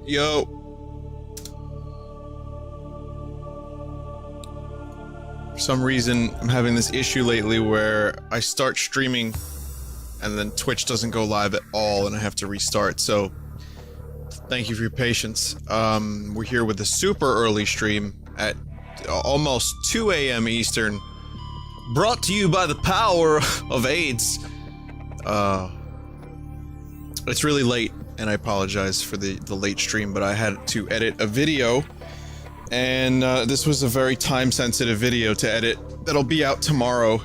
Yo. For some reason, I'm having this issue lately where I start streaming and then Twitch doesn't go live at all and I have to restart, so thank you for your patience. We're here with a super early stream at almost 2 AM Eastern, brought to you by the power of AIDS. It's really late, and I apologize for the late stream, but I had to edit a video, and this was a very time-sensitive video to edit that'll be out tomorrow.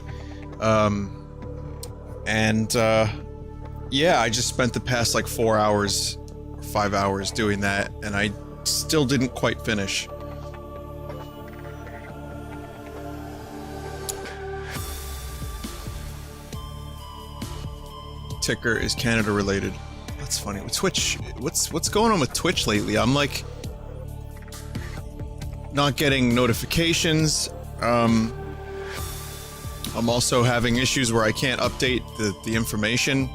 Yeah, I just spent the past like 4 hours, or 5 hours doing that, and I still didn't quite finish. Ticker is Canada related. That's funny. With Twitch, what's going on with Twitch lately? I'm like not getting notifications. I'm also having issues where I can't update the informations.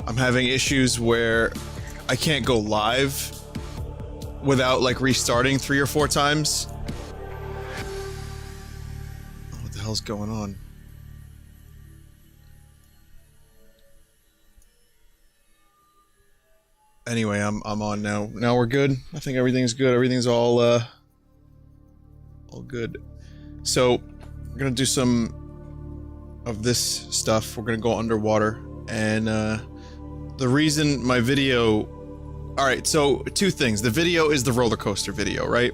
I'm having issues where I can't go live without like restarting 3 or 4 times. What the hell's going on? Anyway, I'm on now. Now we're good. I think everything's good. Everything's all good. So, we're gonna do some of this stuff. We're gonna go underwater, and the reason my video... Alright, so 2 things. The video is the roller coaster video, right?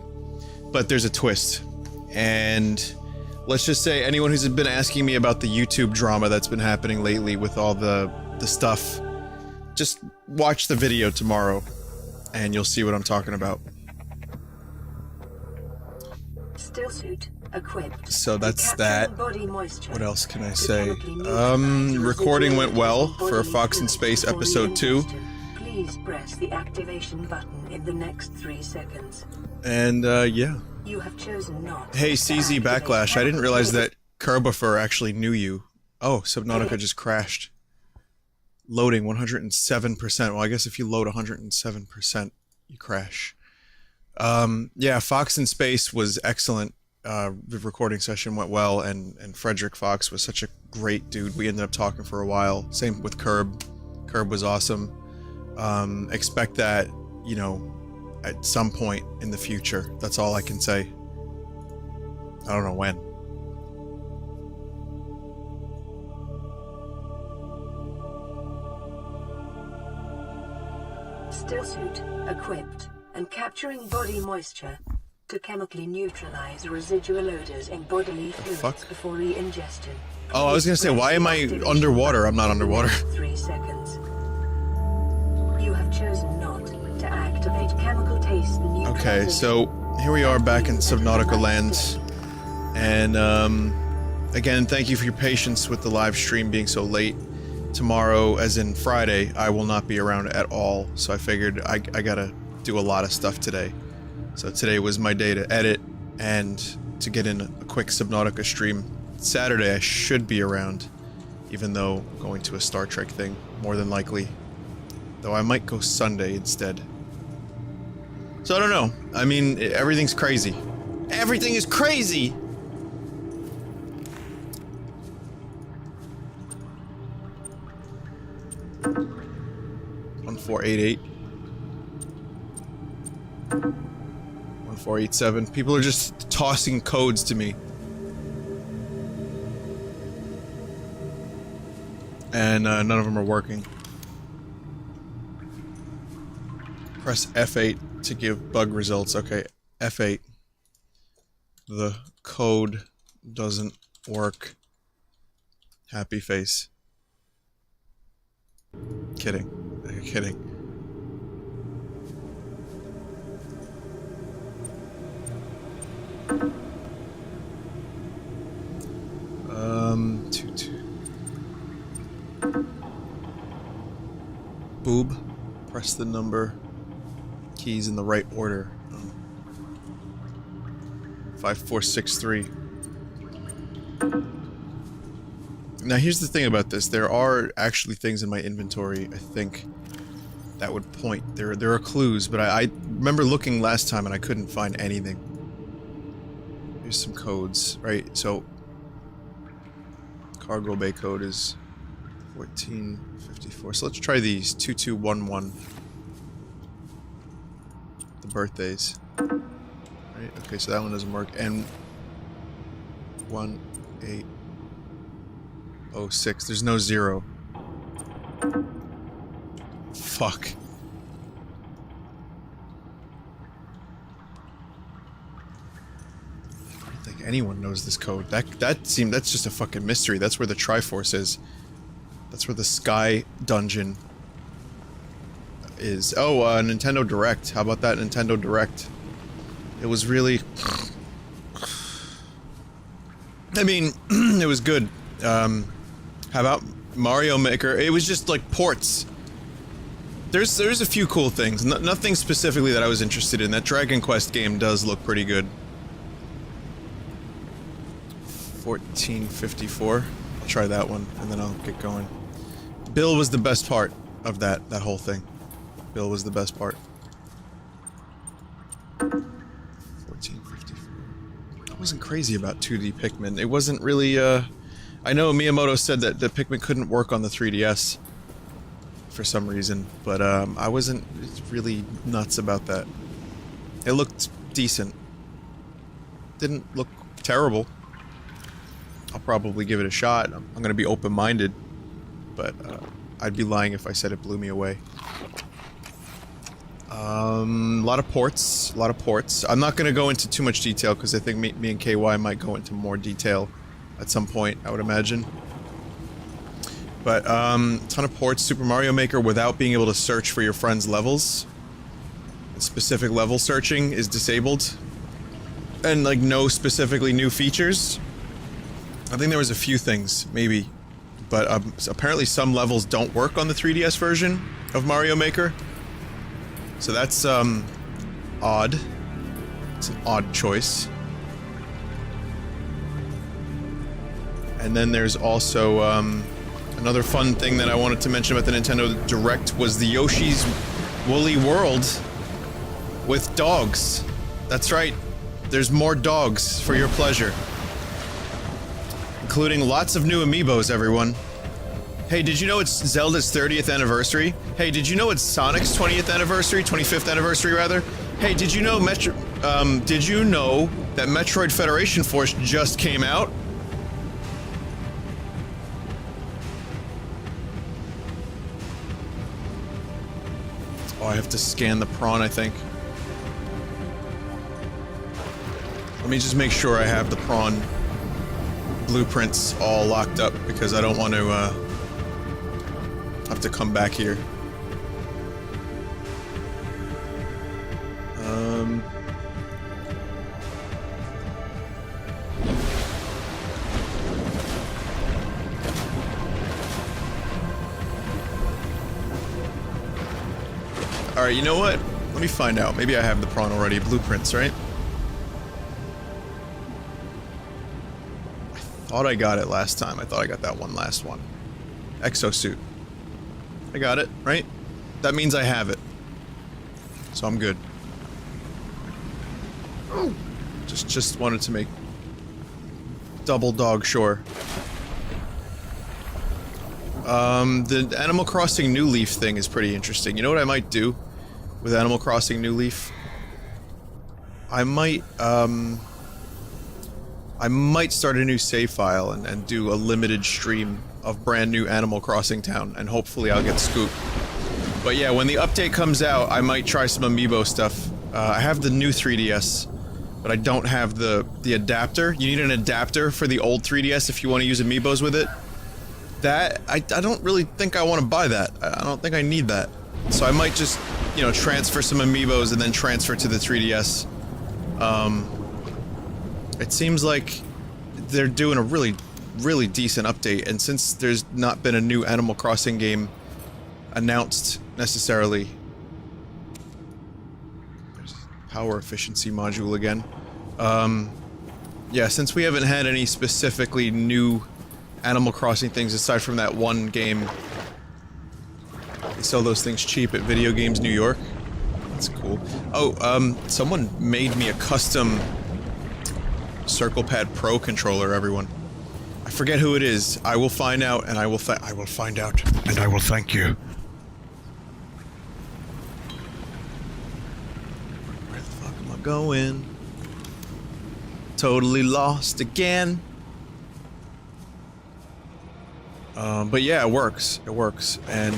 But there's a twist. And let's just say anyone who's been asking me about the YouTube drama that's been happening lately with all the stuff, just watch the video tomorrow, and you'll see what I'm talking about. Still suit equipped. So that's that. What else can I say? Recording went well for Fox in Space Episode 2. Please press the activation button in the next 3 seconds. And, yeah. You have chosen not. Hey, CZ Backlash, I didn't realize that Kerbifer actually knew you. Oh, Subnautica just crashed. Loading 107%. Well, I guess if you load 107%, you crash. Yeah, Fox in Space was excellent. The recording session went well, and Frederick Fox was such a great dude. We ended up talking for a while. Same with Kerb. Kerb was awesome. Expect that, you know, at some point in the future. That's all I can say. I don't know when. Still suit equipped and capturing body moisture to chemically neutralize residual odors in bodily fluids before re-ingestion. Oh, I was gonna say, why am I underwater? I'm not underwater. 3 seconds. You have chosen not to activate chemical taste neutralization. Okay, so here we are back in Subnautica land, and again, thank you for your patience with the live stream being so late. Tomorrow, as in Friday, I will not be around at all, so I figured I gotta do a lot of stuff today. So today was my day to edit and to get in a quick Subnautica stream. Saturday I should be around, even though I'm going to a Star Trek thing, more than likely. Though I might go Sunday instead. So I don't know. I mean, everything's crazy. Everything is crazy! 1488. 1487. People are just tossing codes to me. And none of them are working. Press F8 to give bug results. Okay, F8. The code doesn't work. Happy face. Kidding. You're kidding. Boob. Press the number keys in the right order. 5463. Now here's the thing about this. There are actually things in my inventory, I think, that would point. There are clues, but I remember looking last time and I couldn't find anything. Here's some codes, right? So cargo bay code is 1454. So let's try these. 2211. The birthdays. Right? Okay, so that one doesn't work. And 1806. There's no 0. Fuck. I don't think anyone knows this code. That's just a fucking mystery. That's where the Triforce is. That's where the Sky Dungeon is. Oh, Nintendo Direct. How about that Nintendo Direct? It was really... I mean, it was good. How about Mario Maker? It was just like ports. There's a few cool things. Nothing specifically that I was interested in. That Dragon Quest game does look pretty good. 1454. I'll try that one, and then I'll get going. Bill was the best part of that whole thing. Bill was the best part. 1454. I wasn't crazy about 2D Pikmin. It wasn't really, I know Miyamoto said that the Pikmin couldn't work on the 3DS. For some reason, but I wasn't really nuts about that. It looked decent. Didn't look terrible. I'll probably give it a shot. I'm gonna be open-minded, but I'd be lying if I said it blew me away. A lot of ports. I'm not gonna go into too much detail because I think me and KY might go into more detail at some point, I would imagine. But, ton of ports. Super Mario Maker without being able to search for your friend's levels. Specific level searching is disabled. And, like, no specifically new features. I think there was a few things, maybe. But, apparently some levels don't work on the 3DS version of Mario Maker. So that's, odd. It's an odd choice. And then there's also, another fun thing that I wanted to mention about the Nintendo Direct was the Yoshi's Woolly World with dogs. That's right. There's more dogs for your pleasure. Including lots of new amiibos, everyone. Hey, did you know it's Zelda's 30th anniversary? Hey, did you know it's Sonic's 20th anniversary? 25th anniversary, rather? Hey, did you know did you know that Metroid Federation Force just came out? Oh, I have to scan the prawn, I think. Let me just make sure I have the prawn blueprints all locked up, because I don't want to, have to come back here. Alright, you know what? Let me find out. Maybe I have the prawn already. Blueprints, right? I thought I got it last time. I thought I got that last one. Exosuit. I got it, right? That means I have it. So I'm good. Just wanted to make double dog sure. The Animal Crossing New Leaf thing is pretty interesting. You know what I might do with Animal Crossing New Leaf? I might start a new save file and do a limited stream of brand new Animal Crossing Town, and hopefully I'll get scooped. But yeah, when the update comes out, I might try some amiibo stuff. I have the new 3DS, but I don't have the adapter. You need an adapter for the old 3DS if you want to use amiibos with it. That, I don't really think I want to buy that. I don't think I need that. So I might just, you know, transfer some amiibos and then transfer to the 3DS. It seems like they're doing a really decent update, and since there's not been a new Animal Crossing game announced necessarily... There's power efficiency module again. Yeah, since we haven't had any specifically new Animal Crossing things aside from that one game, They sell those things cheap at Video Games New York. That's cool. Oh, someone made me a custom Circle Pad Pro controller, everyone. I forget who it is. I will find out, and I will find out, and I will thank you. Where the fuck am I going? Totally lost again. But yeah, it works. It works, and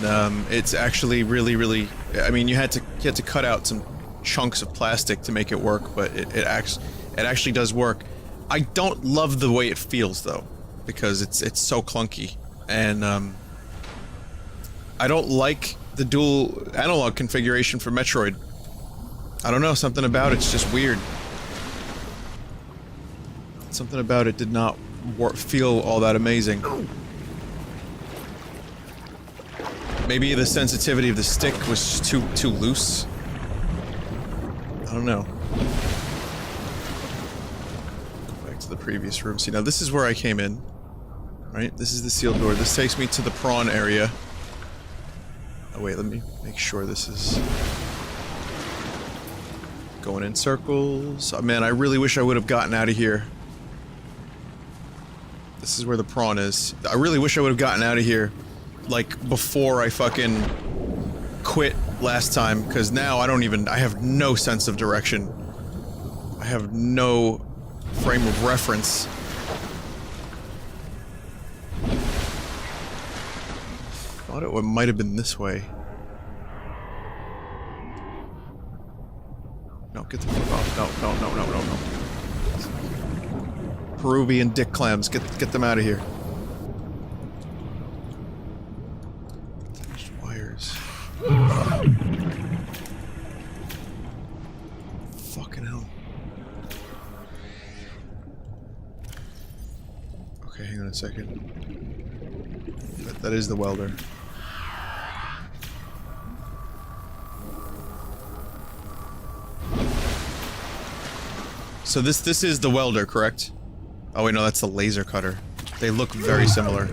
it's actually really. I mean, you had to cut out some chunks of plastic to make it work, but it actually does work. I don't love the way it feels though, because it's so clunky, and I don't like the dual analog configuration for Metroid. I don't know, something about it's just weird. Something about it did not feel all that amazing. Maybe the sensitivity of the stick was too loose. I don't know. Go back to the previous room. See, now this is where I came in. Right? This is the sealed door. This takes me to the prawn area. Oh wait, let me make sure this is going in circles. Oh, man, I really wish I would have gotten out of here. This is where the prawn is. I really wish I would have gotten out of here, like, before I fucking quit last time, because now I have no sense of direction. I have no frame of reference. Thought it might have been this way. No, get the fuck off. No. Peruvian dick clams, get them out of here. There's wires. Fucking hell. Okay, hang on a second. That is the welder. So this is the welder, correct? Oh wait, no, that's the laser cutter. They look very similar.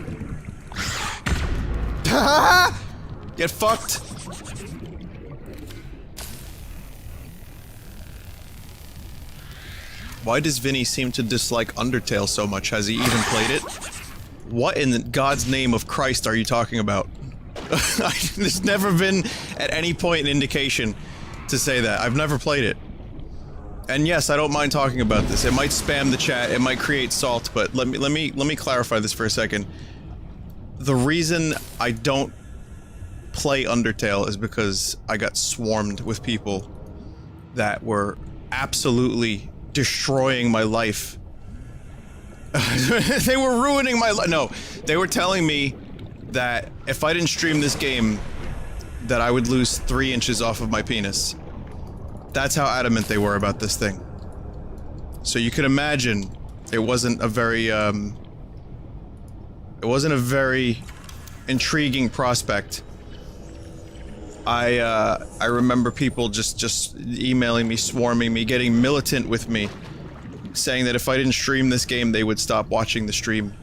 Get fucked! Why does Vinny seem to dislike Undertale so much? Has he even played it? What in God's name of Christ are you talking about? There's never been at any point an indication to say that. I've never played it. And yes, I don't mind talking about this. It might spam the chat, it might create salt, but let me clarify this for a second. The reason I don't play Undertale is because I got swarmed with people that were absolutely destroying my life. They were ruining my life. No, they were telling me that if I didn't stream this game, that I would lose 3 inches off of my penis. That's how adamant they were about this thing. So you can imagine it wasn't a very intriguing prospect. I remember people just emailing me, swarming me, getting militant with me, saying that if I didn't stream this game, they would stop watching the stream.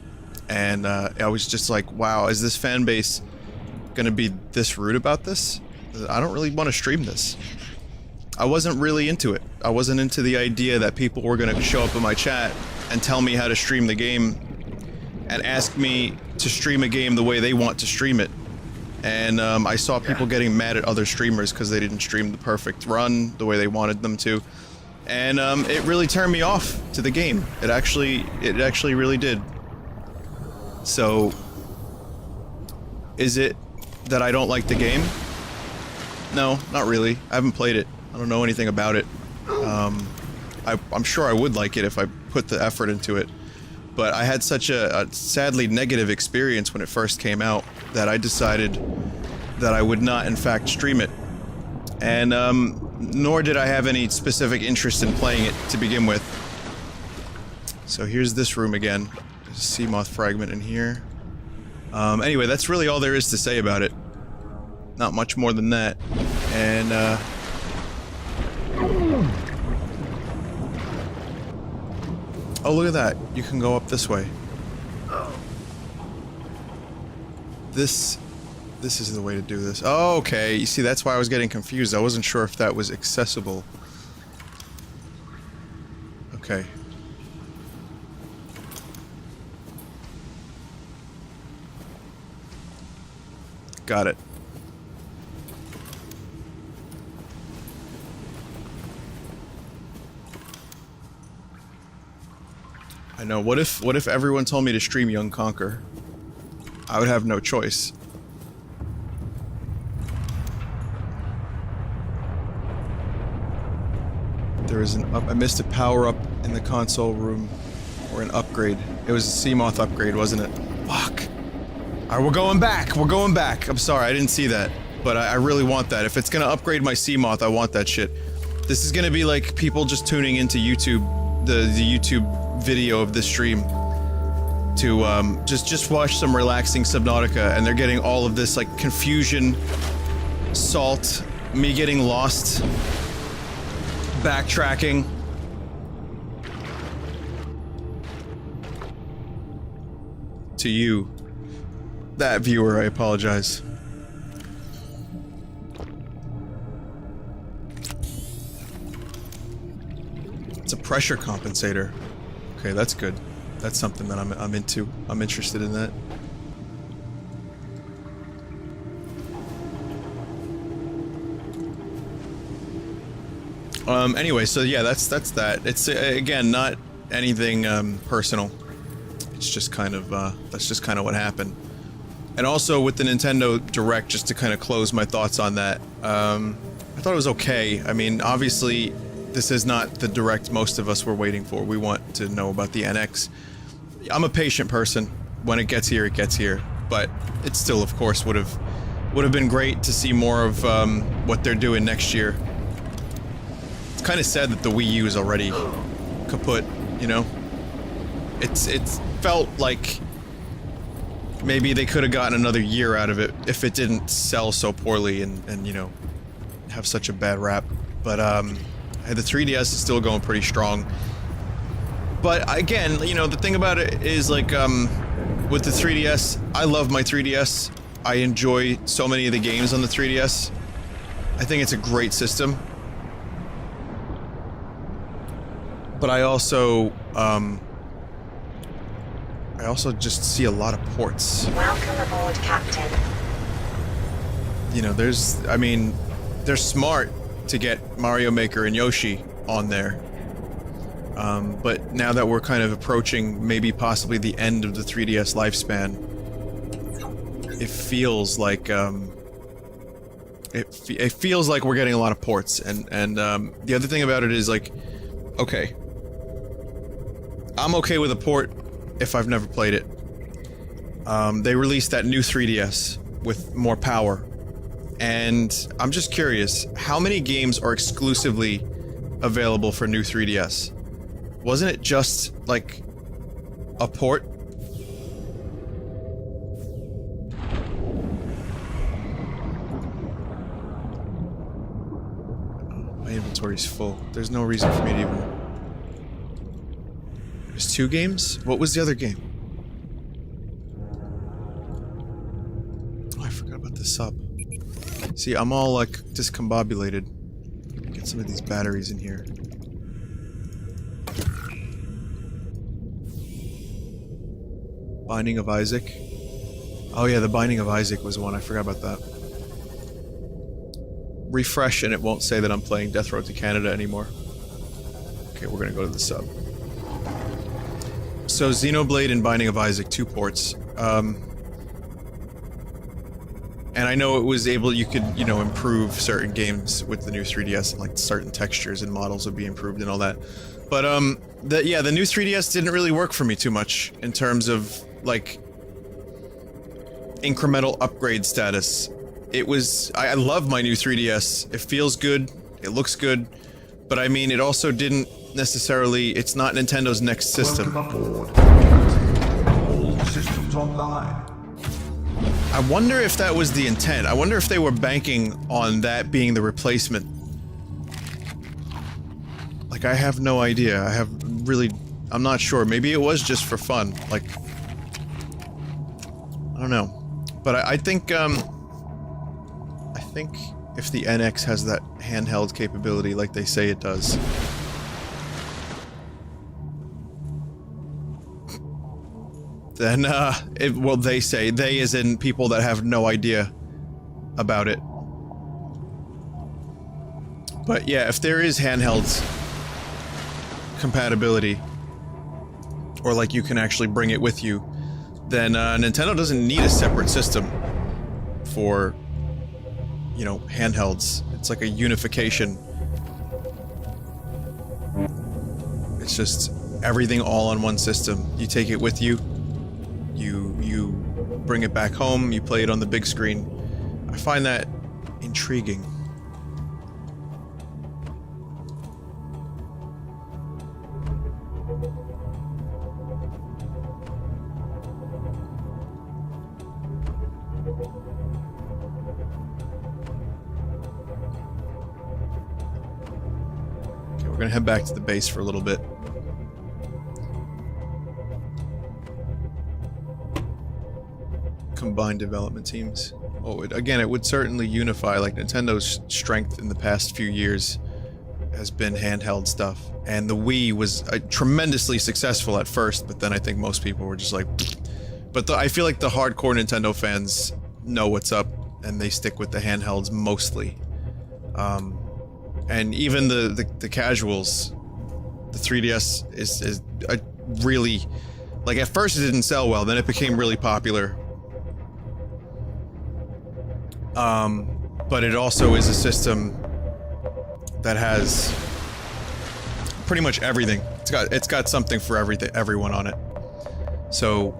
And I was just like, wow, is this fan base gonna be this rude about this? I don't really want to stream this. I wasn't really into it. I wasn't into the idea that people were gonna show up in my chat and tell me how to stream the game and ask me to stream a game the way they want to stream it. And I saw people getting mad at other streamers because they didn't stream the perfect run the way they wanted them to. And it really turned me off to the game. It actually really did. So, is it that I don't like the game? No, not really. I haven't played it. I don't know anything about it. I'm sure I would like it if I put the effort into it. But I had such a sadly negative experience when it first came out that I decided that I would not in fact stream it. And nor did I have any specific interest in playing it to begin with. So here's this room again. There's a sea moth fragment in here. Anyway, that's really all there is to say about it. Not much more than that. And oh, look at that. You can go up this way. This This is the way to do this. Oh, okay. You see, that's why I was getting confused. I wasn't sure if that was accessible. Okay. Got it. I know. What if everyone told me to stream Young Conquer? I would have no choice. There is an up. I missed a power up in the console room, or an upgrade. It was a Seamoth upgrade, wasn't it? Fuck. Alright, we're going back. We're going back. I'm sorry, I didn't see that, but I really want that. If it's gonna upgrade my Seamoth, I want that shit. This is gonna be like people just tuning into YouTube, the YouTube video of this stream to just watch some relaxing Subnautica, and they're getting all of this like confusion, salt, me getting lost, backtracking. To you, that viewer, I apologize. It's a pressure compensator. Okay, that's good. That's something that I'm into. I'm interested in that. Anyway, so yeah, that's that. It's again not anything personal. It's just kind of that's just kind of what happened. And also with the Nintendo Direct, just to kind of close my thoughts on that, I thought it was okay. I mean, obviously, this is not the Direct most of us were waiting for. We want to know about the NX. I'm a patient person. When it gets here, it gets here. But it still, of course, would have been great to see more of what they're doing next year. It's kind of sad that the Wii U is already kaput, you know? It's felt like maybe they could have gotten another year out of it if it didn't sell so poorly and you know, have such a bad rap. But the 3DS is still going pretty strong. But again, you know, the thing about it is like with the 3DS, I love my 3DS. I enjoy so many of the games on the 3DS. I think it's a great system. But I also just see a lot of ports. Welcome aboard, Captain. You know, I mean, they're smart to get Mario Maker and Yoshi on there. But now that we're kind of approaching maybe possibly the end of the 3DS lifespan, it feels like, it feels like we're getting a lot of ports. And the other thing about it is like, okay, I'm okay with a port if I've never played it. They released that new 3DS with more power, and I'm just curious, how many games are exclusively available for new 3DS? Wasn't it just, like, a port? My inventory's full. There's no reason for me to even... There's 2 games? What was the other game? Oh, I forgot about the sub. See, I'm all, like, discombobulated. Get some of these batteries in here. Binding of Isaac. Oh yeah, the Binding of Isaac was one. I forgot about that. Refresh and it won't say that I'm playing Death Road to Canada anymore. Okay, we're gonna go to the sub. So Xenoblade and Binding of Isaac, 2 ports. And I know it was able, you could, you know, improve certain games with the new 3DS, and like certain textures and models would be improved and all that. But yeah, the new 3DS didn't really work for me too much in terms of like incremental upgrade status. It was, I love my new 3DS. It feels good, it looks good, but I mean, it also didn't necessarily, it's not Nintendo's next system. Welcome aboard. All systems online. I wonder if that was the intent. I wonder if they were banking on that being the replacement. Like, I have no idea. I'm not sure. Maybe it was just for fun. Like, I don't know. But I think, think if the NX has that handheld capability like they say it does. Then, well, they say. They as in people that have no idea about it. But yeah, if there is handheld compatibility, or like you can actually bring it with you, then Nintendo doesn't need a separate system for, you know, handhelds. It's like a unification. It's just everything all on one system. You take it with you, you bring it back home, you play it on the big screen. I find that intriguing. Okay, we're gonna head back to the base for a little bit. Combined development teams. Oh, again, it would certainly unify. Like, Nintendo's strength in the past few years has been handheld stuff. And the Wii was tremendously successful at first, but then I think most people were just like... But I feel like the hardcore Nintendo fans know what's up, and they stick with the handhelds mostly. And even the casuals, the 3DS is a really... Like, at first it didn't sell well, then it became really popular. But it also is a system that has pretty much everything. It's got something for everyone on it. So,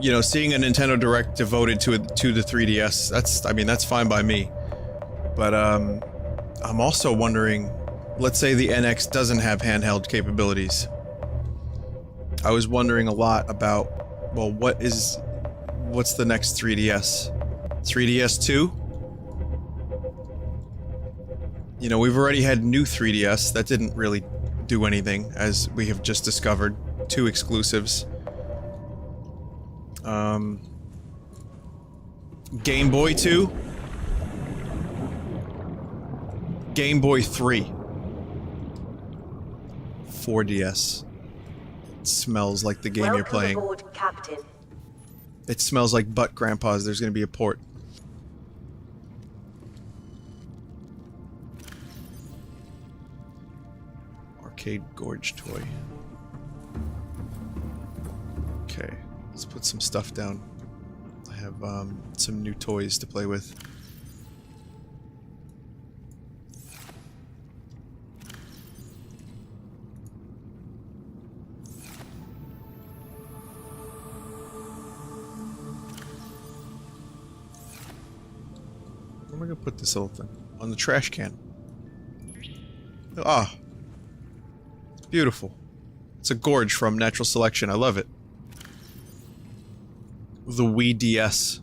you know, seeing a Nintendo Direct devoted to the 3DS, that's fine by me. But I'm also wondering, let's say the NX doesn't have handheld capabilities. I was wondering a lot about, well, what's the next 3DS? 3DS 2? You know, we've already had new 3DS. That didn't really do anything, as we have just discovered. 2 exclusives. Game Boy 2? Game Boy 3. 4DS. It smells like the game you're playing. Welcome aboard, Captain. It smells like butt, Grandpa's. There's gonna be a port. Arcade Gorge toy. Okay, let's put some stuff down. I have some new toys to play with. Where am I gonna put this little thing? On the trash can. Ah. It's beautiful. It's a gorge from Natural Selection. I love it. The Wii DS.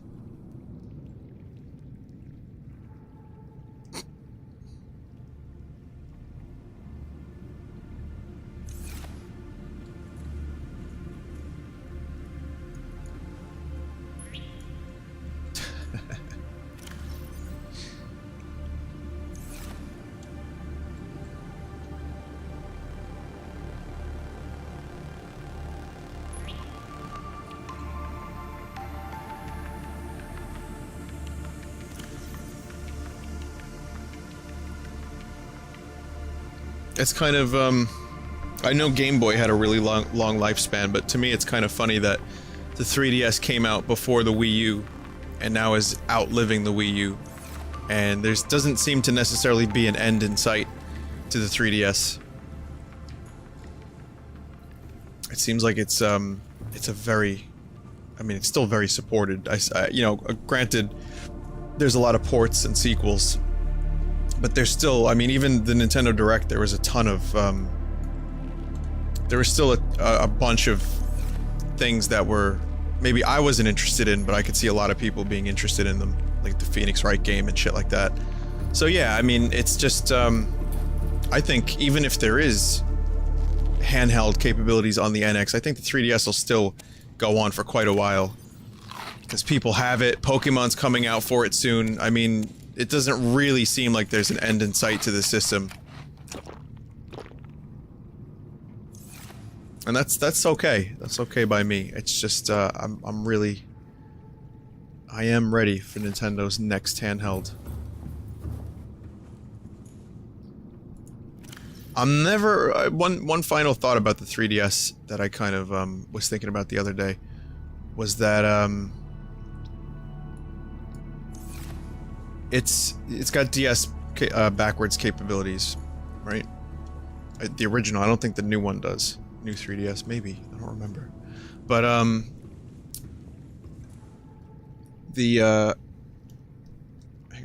It's kind of, I know Game Boy had a really long lifespan, but to me it's kind of funny that the 3DS came out before the Wii U, and now is outliving the Wii U. And there doesn't seem to necessarily be an end in sight to the 3DS. It seems like it's a very, I mean, it's still very supported. You know, granted, there's a lot of ports and sequels. But there's still, I mean, even the Nintendo Direct, there was a ton of, there was still a bunch of things that were, maybe I wasn't interested in, but I could see a lot of people being interested in them, like the Phoenix Wright game and shit like that. So yeah, I mean, it's just, I think even if there is handheld capabilities on the NX, I think the 3DS will still go on for quite a while. Because people have it, Pokemon's coming out for it soon. I mean, it doesn't really seem like there's an end in sight to the system. And that's okay. That's okay by me. It's just, I am ready for Nintendo's next handheld. I'm never... one final thought about the 3DS that I kind of, was thinking about the other day was that, it's got DS backwards capabilities, right? The original, I don't think the new one does. New 3DS, maybe. I don't remember. But, hang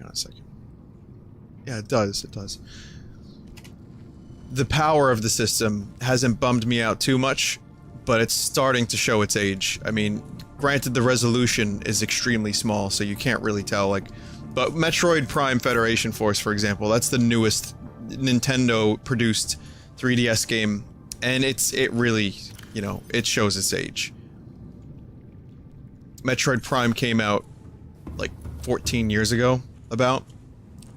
on a second. Yeah, it does. It does. The power of the system hasn't bummed me out too much, but it's starting to show its age. I mean, granted the resolution is extremely small, so you can't really tell, like... But Metroid Prime Federation Force, for example, that's the newest Nintendo-produced 3DS game, and it really, you know, it shows its age. Metroid Prime came out, like, 14 years ago, about,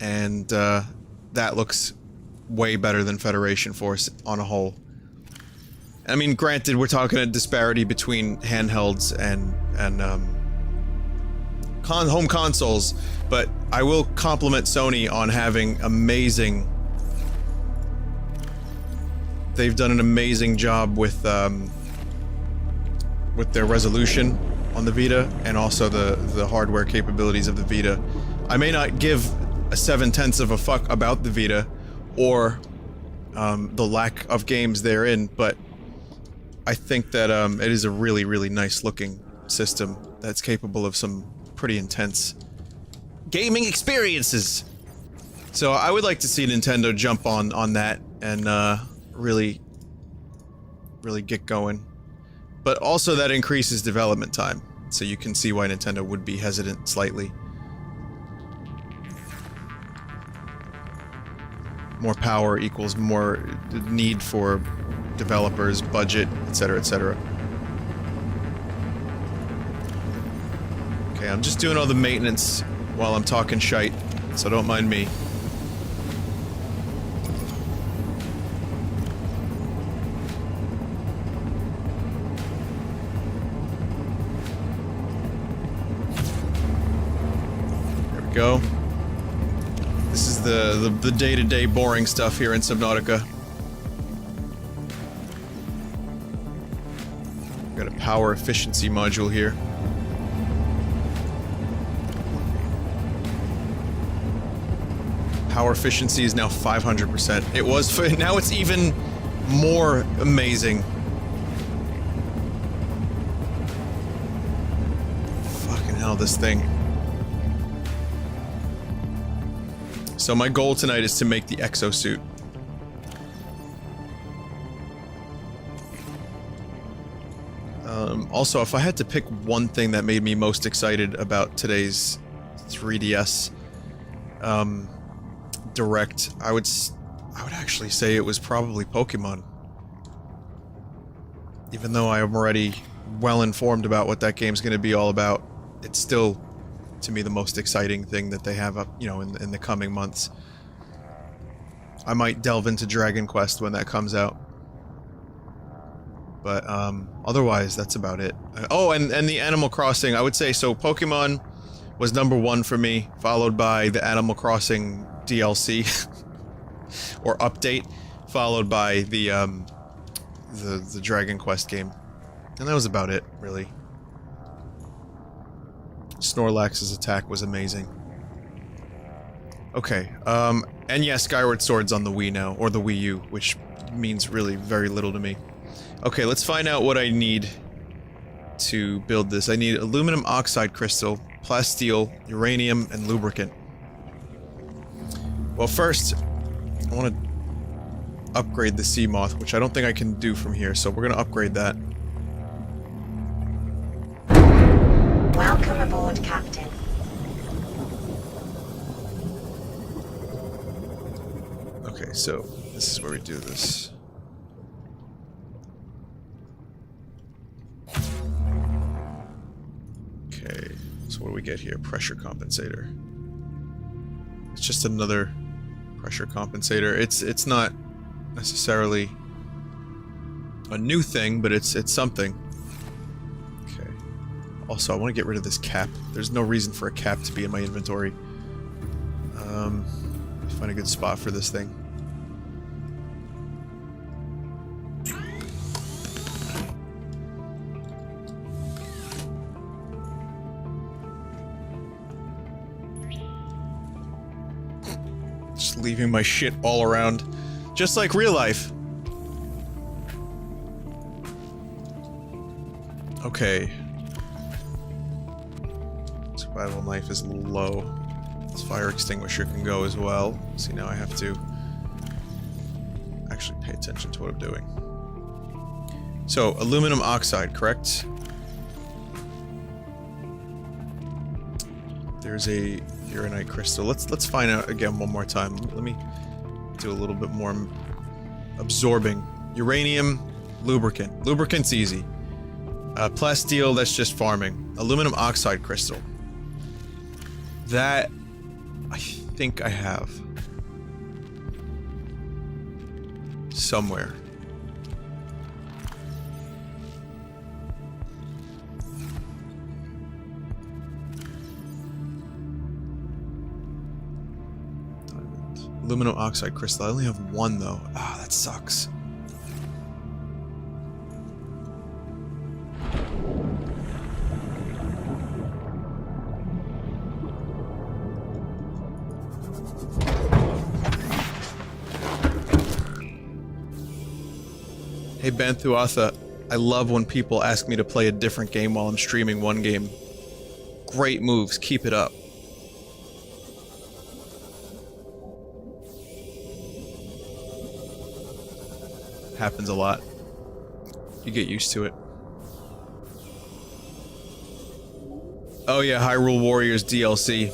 and, that looks way better than Federation Force on a whole. I mean, granted, we're talking a disparity between handhelds and home consoles, but I will compliment Sony on having amazing... They've done an amazing job with their resolution on the Vita, and also the hardware capabilities of the Vita. I may not give a 7/10 of a fuck about the Vita, or the lack of games therein, but I think that it is a really, really nice looking system that's capable of some pretty intense gaming experiences. So I would like to see Nintendo jump on that and really get going. But also that increases development time, so you can see why Nintendo would be hesitant slightly. More power equals more need for developers, budget, etc., etc. Okay, I'm just doing all the maintenance while I'm talking shite, so don't mind me. There we go. This is the day-to-day boring stuff here in Subnautica. Got a power efficiency module here. Power efficiency is now 500%. It was, now it's even more amazing. Fucking hell, this thing. So my goal tonight is to make the exosuit. Also, if I had to pick one thing that made me most excited about today's 3DS Direct, I would actually say it was probably Pokémon. Even though I am already well informed about what that game's going to be all about, it's still, to me, the most exciting thing that they have up, you know, in the coming months. I might delve into Dragon Quest when that comes out. But, otherwise, that's about it. Oh, and the Animal Crossing, I would say, so Pokemon was #1 for me, followed by the Animal Crossing DLC, or update, followed by the Dragon Quest game. And that was about it, really. Snorlax's attack was amazing. Okay, and yeah, Skyward Sword's on the Wii now, or the Wii U, which means really very little to me. Okay, let's find out what I need to build this. I need aluminum oxide crystal, plasteel, uranium, and lubricant. Well, first, I want to upgrade the Seamoth, which I don't think I can do from here, so we're going to upgrade that. Welcome aboard, Captain. Okay, so this is where we do this. Okay, so what do we get here? Pressure compensator. just another pressure compensator. It's not necessarily a new thing, but it's something. Okay. Also, I want to get rid of this cap. There's no reason for a cap to be in my inventory. Find a good spot for this thing. Just leaving my shit all around. Just like real life. Okay. Survival knife is a little low. This fire extinguisher can go as well. See, now I have to actually pay attention to what I'm doing. So, aluminum oxide, correct? There's a uranite crystal. Let's find out again one more time. Let me do a little bit more absorbing. Uranium, lubricant. Lubricant's easy. Plasteel, that's just farming. Aluminum oxide crystal. That I think I have somewhere. Aluminum oxide crystal. I only have one though. Ah, that sucks. Hey Banthuatha, I love when people ask me to play a different game while I'm streaming one game. Great moves, keep it up. Happens a lot. You get used to it. Oh yeah, Hyrule Warriors DLC.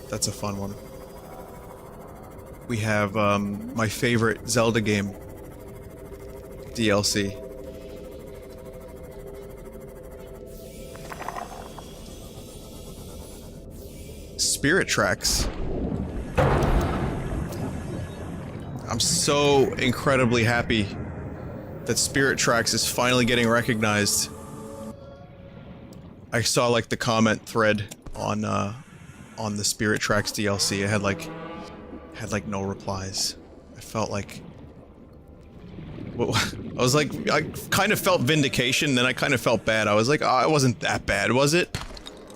That's a fun one. We have, my favorite Zelda game DLC. Spirit Tracks. I'm so incredibly happy that Spirit Tracks is finally getting recognized. I saw like the comment thread on the Spirit Tracks DLC. I had like no replies. I felt like I was like, I kind of felt vindication, then I kind of felt bad. I was like, oh, it wasn't that bad, was it?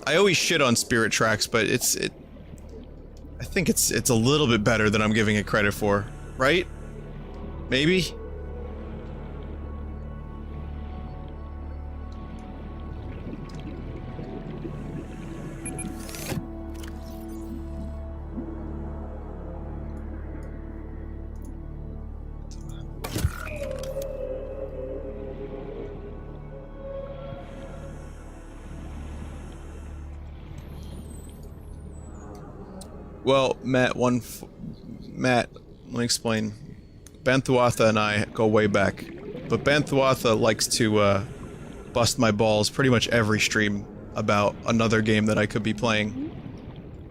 I always shit on Spirit Tracks, but I think it's a little bit better than I'm giving it credit for, right? Maybe? Well, Matt, let me explain. Banthuatha and I go way back, but Banthuatha likes to bust my balls pretty much every stream about another game that I could be playing.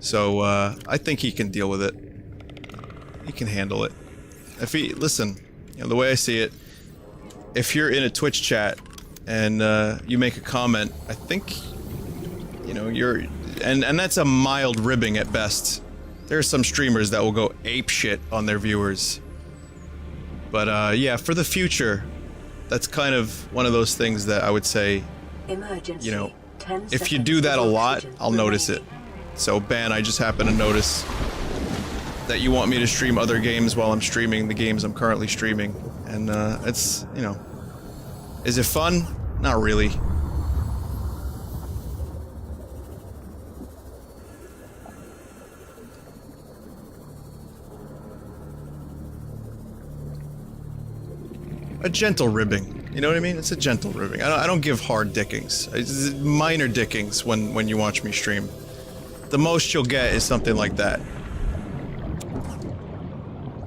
So I think he can deal with it. He can handle it. If he listen, you know, the way I see it, if you're in a Twitch chat and you make a comment, I think, you know, you're and that's a mild ribbing at best. There are some streamers that will go apeshit on their viewers. But yeah, for the future, that's kind of one of those things that I would say, Emergency. you know, if you do that a lot, I'll notice it. So Ban, I just happen to notice that you want me to stream other games while I'm streaming the games I'm currently streaming. And it's, you know, is it fun? Not really. A gentle ribbing, you know what I mean? It's a gentle ribbing. I don't give hard dickings. It's minor dickings when you watch me stream. The most you'll get is something like that.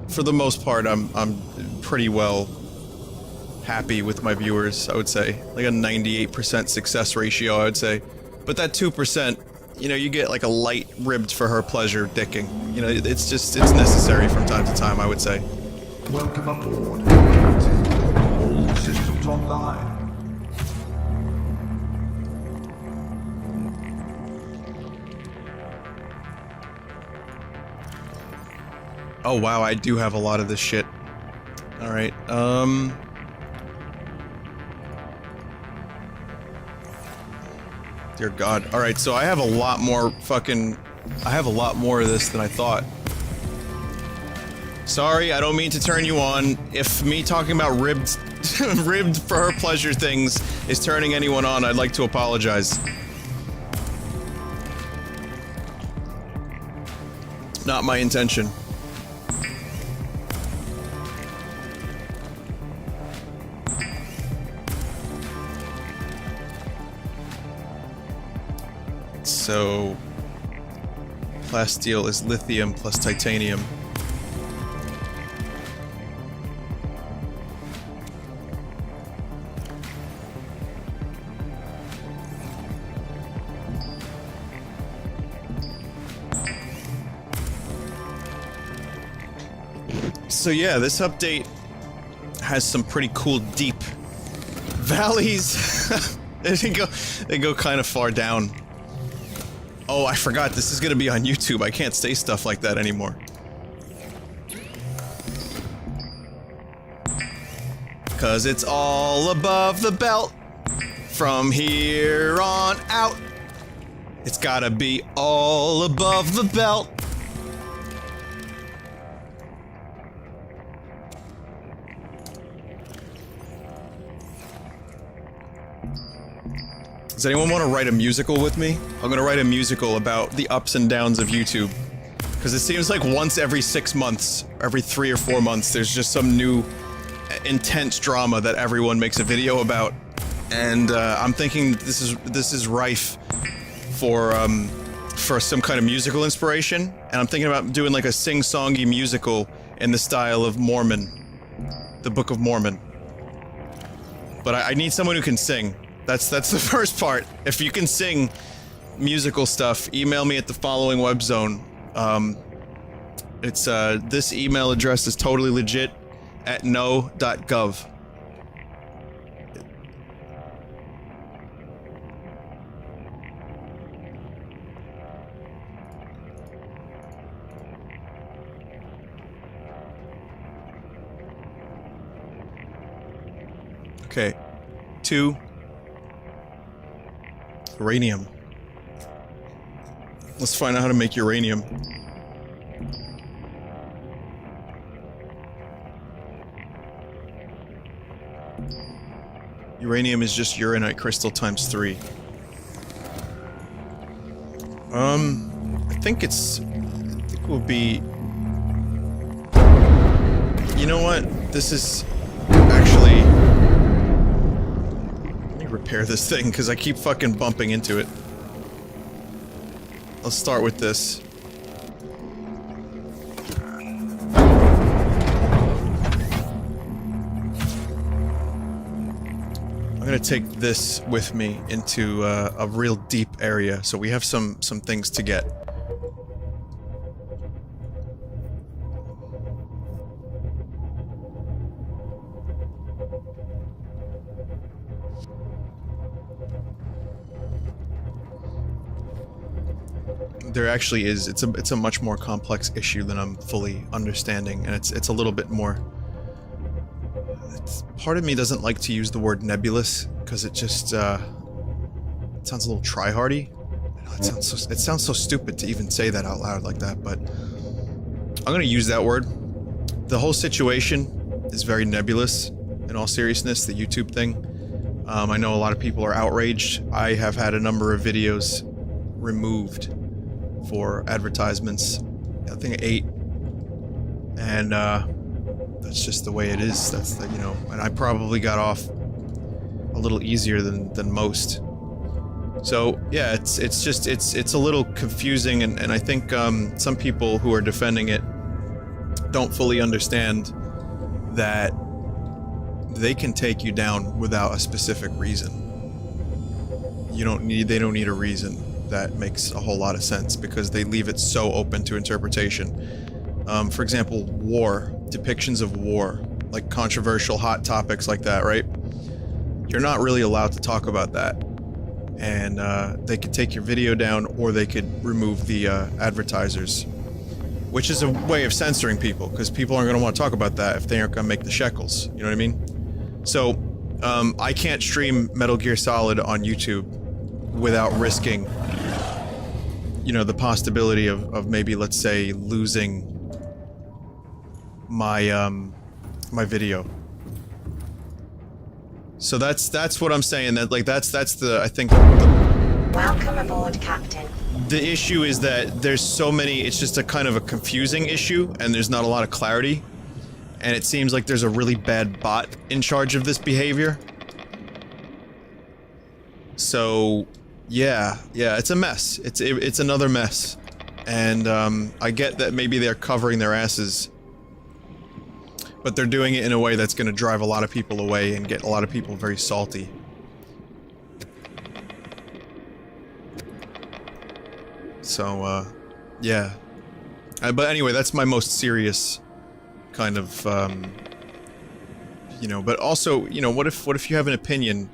For the most part, I'm pretty well happy with my viewers, I would say. Like a 98% success ratio, I would say. But that 2%, you know, you get like a light ribbed for her pleasure dicking. You know, it's necessary from time to time, I would say. Welcome aboard, Captain. All systems online. Oh wow, I do have a lot of this shit. Alright, dear God. Alright, so I have a lot more of this than I thought. Sorry, I don't mean to turn you on. If me talking about ribbed ribbed for her pleasure things is turning anyone on, I'd like to apologize. Not my intention. So, plasteel is lithium plus titanium. So yeah, this update has some pretty cool deep valleys. They go kind of far down. Oh, I forgot, this is gonna be on YouTube. I can't say stuff like that anymore. Cause it's all above the belt. From here on out. It's gotta be all above the belt. Does anyone want to write a musical with me? I'm gonna write a musical about the ups and downs of YouTube. Because it seems like once every 6 months, every 3 or 4 months, there's just some new intense drama that everyone makes a video about. And I'm thinking this is rife for some kind of musical inspiration. And I'm thinking about doing like a sing-songy musical in the style of Mormon. The Book of Mormon. But I need someone who can sing. That's the first part. If you can sing musical stuff, email me at the following web zone. It's this email address is totally legit at no.gov. Okay. 2. Uranium. Let's find out how to make uranium. Uranium is just uranite crystal times 3. I think we'll be... You know what? This is... Actually... repair this thing, because I keep fucking bumping into it. Let's start with this. I'm gonna take this with me into a real deep area, so we have some things to get. There actually is. It's a much more complex issue than I'm fully understanding, and it's a little bit more. Part of me doesn't like to use the word nebulous because it just it sounds a little try-hardy. It sounds so stupid to even say that out loud like that, but I'm gonna use that word. The whole situation is very nebulous. In all seriousness, the YouTube thing. I know a lot of people are outraged. I have had a number of videos removed for advertisements. I think 8, and that's just the way it is. That's the, you know, and I probably got off a little easier than most. So yeah, it's a little confusing, and I think some people who are defending it don't fully understand that they can take you down without a specific reason. They don't need a reason. that makes a whole lot of sense because they leave it so open to interpretation. For example, war, depictions of war, like controversial hot topics like that, right? You're not really allowed to talk about that. And they could take your video down or they could remove the advertisers. Which is a way of censoring people, because people aren't going to want to talk about that if they aren't going to make the shekels. You know what I mean? So, I can't stream Metal Gear Solid on YouTube without risking, you know, the possibility of maybe, let's say, losing my, my video. So that's what I'm saying, that, like, that's the, I think, Welcome aboard, Captain. the issue is that there's so many, it's just a kind of a confusing issue, and there's not a lot of clarity. And it seems like there's a really bad bot in charge of this behavior. So, yeah, it's a mess. It's another mess. And, I get that maybe they're covering their asses. But they're doing it in a way that's gonna drive a lot of people away and get a lot of people very salty. So, yeah. But anyway, that's my most serious kind of, you know, but also, you know, what if you have an opinion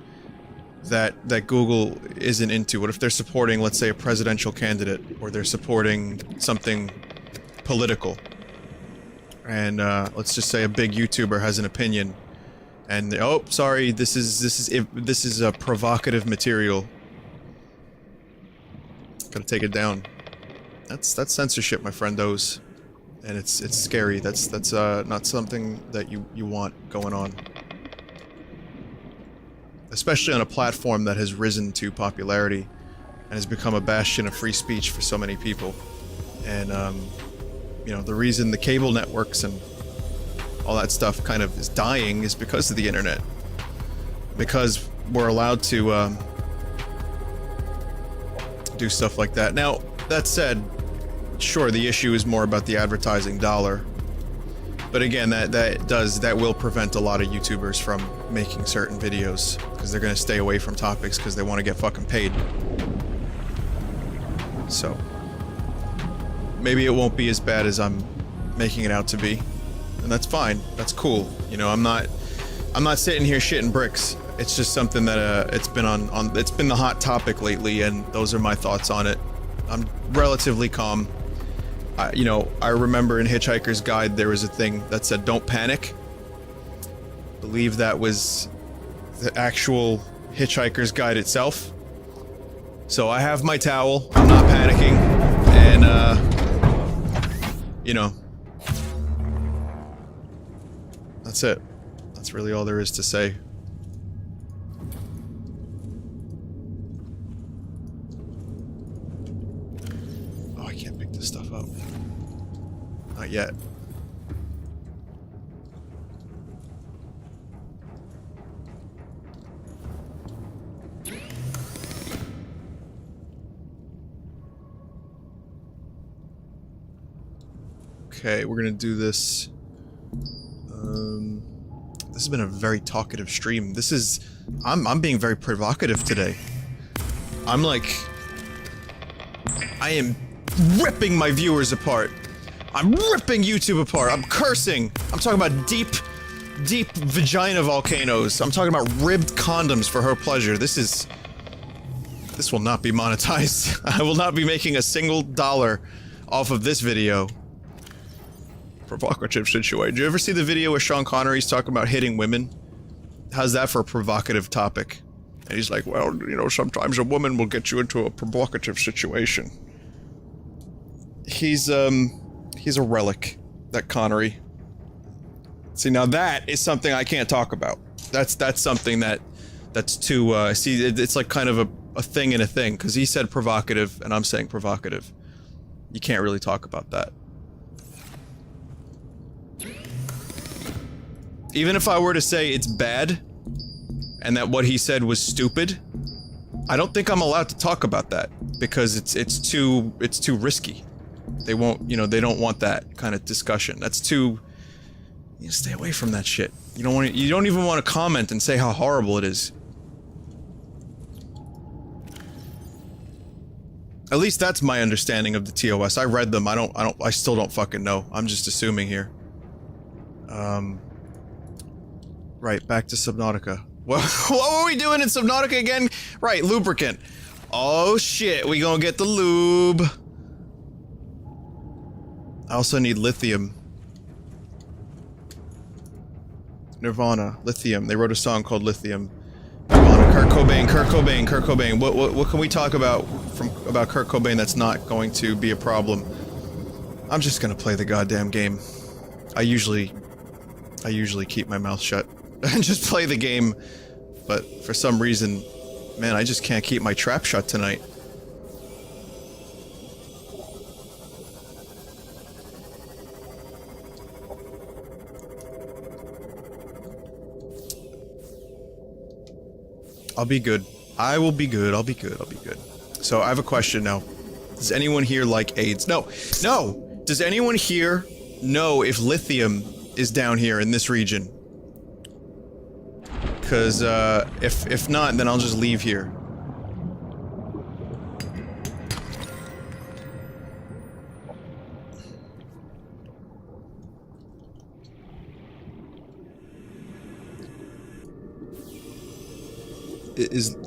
that Google isn't into? What if they're supporting, let's say, a presidential candidate, or they're supporting something political? And, let's just say a big YouTuber has an opinion, and, oh, sorry, this is a provocative material. Gotta take it down. That's censorship, my friendos. And it's scary. That's not something that you want going on. Especially on a platform that has risen to popularity and has become a bastion of free speech for so many people. And, you know, the reason the cable networks and all that stuff kind of is dying is because of the internet. Because we're allowed to, do stuff like that. Now, that said, sure, the issue is more about the advertising dollar. But again, that will prevent a lot of YouTubers from making certain videos, because they're gonna stay away from topics because they want to get fucking paid. So, maybe it won't be as bad as I'm making it out to be. And that's fine. That's cool. You know, I'm not sitting here shitting bricks. It's just something that, it's been it's been the hot topic lately, and those are my thoughts on it. I'm relatively calm. You know, I remember in Hitchhiker's Guide there was a thing that said, "Don't panic." I believe that was the actual Hitchhiker's Guide itself. So I have my towel, I'm not panicking, and, you know, that's it. That's really all there is to say. Oh, I can't pick this stuff up. Not yet. Okay, we're gonna do this. This has been a very talkative stream. This is... I'm being very provocative today. I'm like... I am ripping my viewers apart. I'm ripping YouTube apart. I'm cursing. I'm talking about deep vagina volcanoes. I'm talking about ribbed condoms for her pleasure. This will not be monetized. I will not be making a single dollar off of this video. Provocative situation. Did you ever see the video where Sean Connery's talking about hitting women? How's that for a provocative topic? And he's like, well, you know, sometimes a woman will get you into a provocative situation. He's a relic, that Connery. See, now that is something I can't talk about. That's something that's too, see, it's like kind of a thing in a thing, because he said provocative, and I'm saying provocative. You can't really talk about that. Even if I were to say it's bad, and that what he said was stupid, I don't think I'm allowed to talk about that, because it's too risky. They won't, you know, they don't want that kind of discussion. That's too... You stay away from that shit. You don't even want to comment and say how horrible it is. At least that's my understanding of the TOS. I read them. I still don't fucking know. I'm just assuming here. Right, back to Subnautica. What were we doing in Subnautica again? Right, lubricant. Oh shit, we gonna get the lube. I also need lithium. Nirvana, lithium. They wrote a song called Lithium. Nirvana, Kurt Cobain. What can we talk about about Kurt Cobain that's not going to be a problem? I'm just gonna play the goddamn game. I usually keep my mouth shut and just play the game, but for some reason, man, I just can't keep my trap shut tonight. I'll be good. I will be good. I'll be good. I'll be good. So I have a question now. Does anyone here like AIDS? No. No! Does anyone here know if lithium is down here in this region? Because, if not, then I'll just leave here.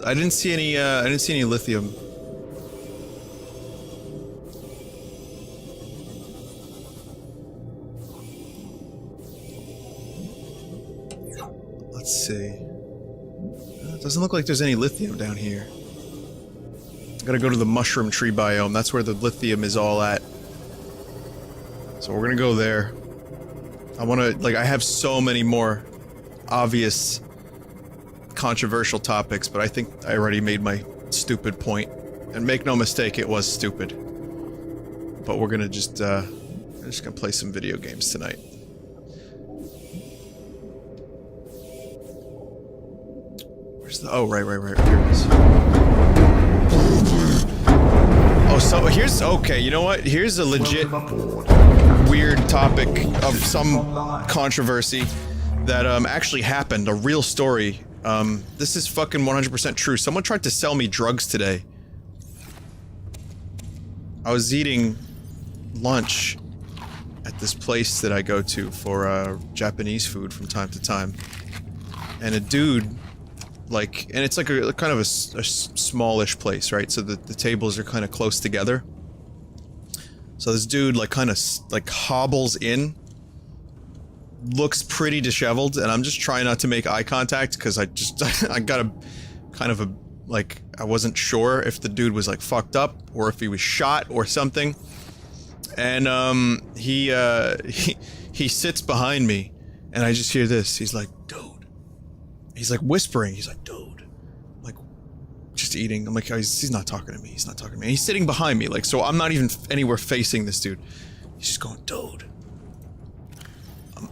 I didn't see any lithium. Let's see. It doesn't look like there's any lithium down here. Gotta go to the mushroom tree biome. That's where the lithium is all at. So we're gonna go there. I have so many more obvious controversial topics, but I think I already made my stupid point. And make no mistake, it was stupid. But we're gonna just gonna play some video games tonight. Where's the— oh, right, here it is. Oh, so here's— okay, you know what? Here's a legit weird topic of some controversy that actually happened, a real story. This is fucking 100% true. Someone tried to sell me drugs today. I was eating lunch at this place that I go to for, Japanese food from time to time. And a dude, like— and it's like a kind of a smallish place, right? So the tables are kind of close together. So this dude, like, kind of, like, hobbles in. Looks pretty disheveled, and I'm just trying not to make eye contact because I got a kind of a— like, I wasn't sure if the dude was like fucked up or if he was shot or something. And he sits behind me, and I just hear this. He's like, "Dude," he's like whispering. He's like, "Dude," I'm like, just eating. I'm like, oh, he's not talking to me. He's not talking to me. And he's sitting behind me, like, so I'm not even anywhere facing this dude. He's just going, "Dude."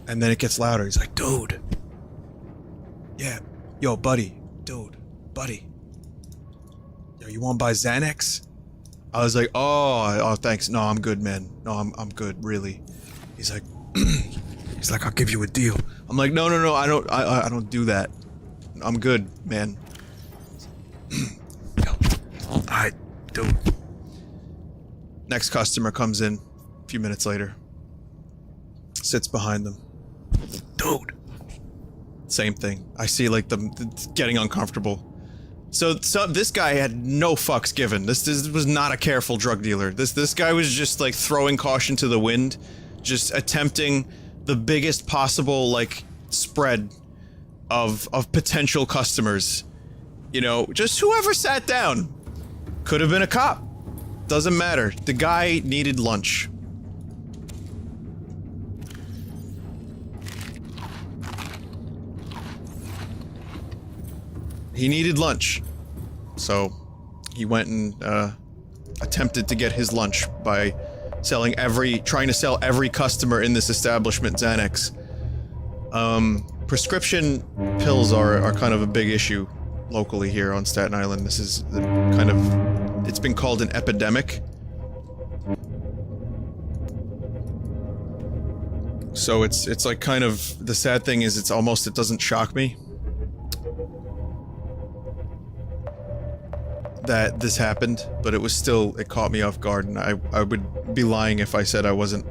And then it gets louder. He's like, "Dude. Yeah. Yo, buddy. Dude. Buddy. Yo, you wanna buy Xanax?" I was like, oh, thanks. No, I'm good, man. No, I'm good, really. He's like, he's like, "I'll give you a deal." I'm like, no, I don't do that. I'm good, man. Yo. Alright, dude. Next customer comes in a few minutes later. Sits behind them. "Dude." Same thing. I see, like, them getting uncomfortable. So this guy had no fucks given. This was not a careful drug dealer. This guy was just, like, throwing caution to the wind, just attempting the biggest possible, like, spread of potential customers. You know, just whoever sat down. Could have been a cop. Doesn't matter. The guy needed lunch. He needed lunch, so he went and attempted to get his lunch by trying to sell every customer in this establishment Xanax. Prescription pills are kind of a big issue locally here on Staten Island. This is it's been called an epidemic. So it's like kind of— the sad thing is it doesn't shock me. that this happened, but it was still, it caught me off guard, and I would be lying if I said I wasn't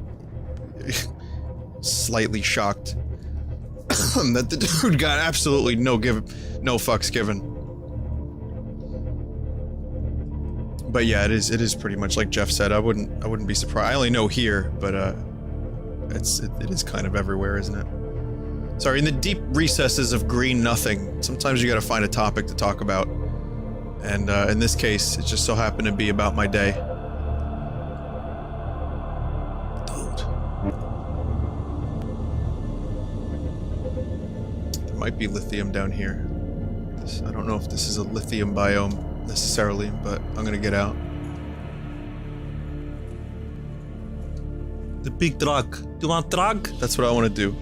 slightly shocked that the dude got absolutely no fucks given. But yeah, it is pretty much like Jeff said. I wouldn't be surprised. I only know here, but it is kind of everywhere, isn't it? Sorry, in the deep recesses of green nothing, sometimes you gotta find a topic to talk about. And in this case, it just so happened to be about my day. Dude. There might be lithium down here. I don't know if this is a lithium biome necessarily, but I'm gonna get out. The big drug. Do you want drug? That's what I want to do.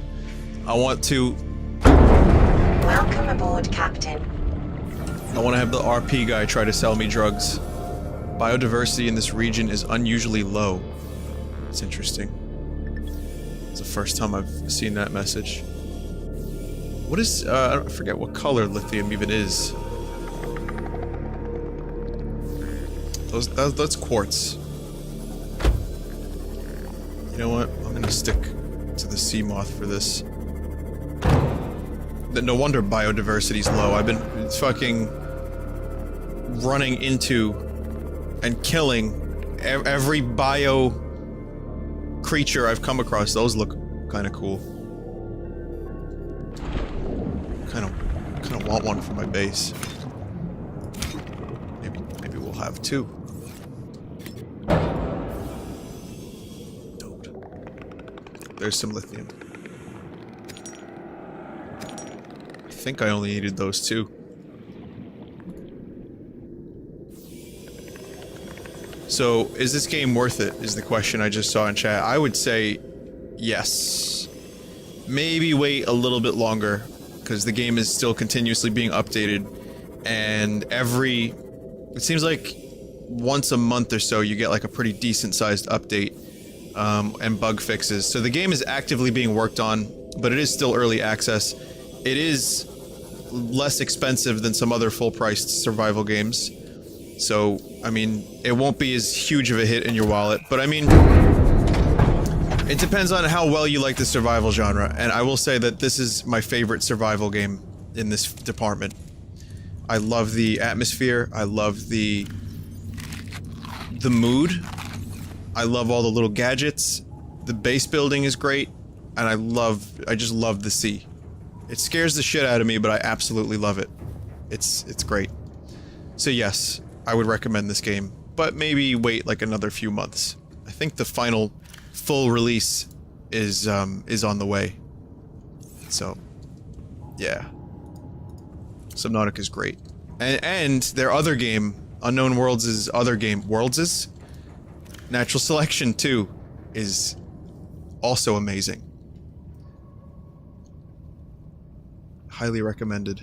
I want to... Welcome aboard, Captain. I want to have the RP guy try to sell me drugs. Biodiversity in this region is unusually low. It's interesting. It's the first time I've seen that message. What is, I forget what color lithium even is. That's quartz. You know what? I'm gonna stick to the sea moth for this. No wonder biodiversity's low. I've been fucking running into and killing every bio creature I've come across. Those look kind of cool. Kind of want one for my base. Maybe we'll have two. There's some lithium. I think I only needed those two. So, is this game worth it? Is the question I just saw in chat. I would say yes. Maybe wait a little bit longer, because the game is still continuously being updated, and it seems like once a month or so you get like a pretty decent sized update. And bug fixes. So the game is actively being worked on, but it is still early access. It is less expensive than some other full-priced survival games. So, I mean, it won't be as huge of a hit in your wallet, but I mean, it depends on how well you like the survival genre, and I will say that this is my favorite survival game in this department. I love the atmosphere, I love the mood. I love all the little gadgets, the base building is great, and I just love the sea. It scares the shit out of me, but I absolutely love it. It's great. So yes, I would recommend this game, but maybe wait like another few months. I think the final full release is on the way. So, yeah. Subnautica is great. And their other game, Unknown Worlds' other game, Worlds'? Natural Selection 2 is also amazing. Highly recommended.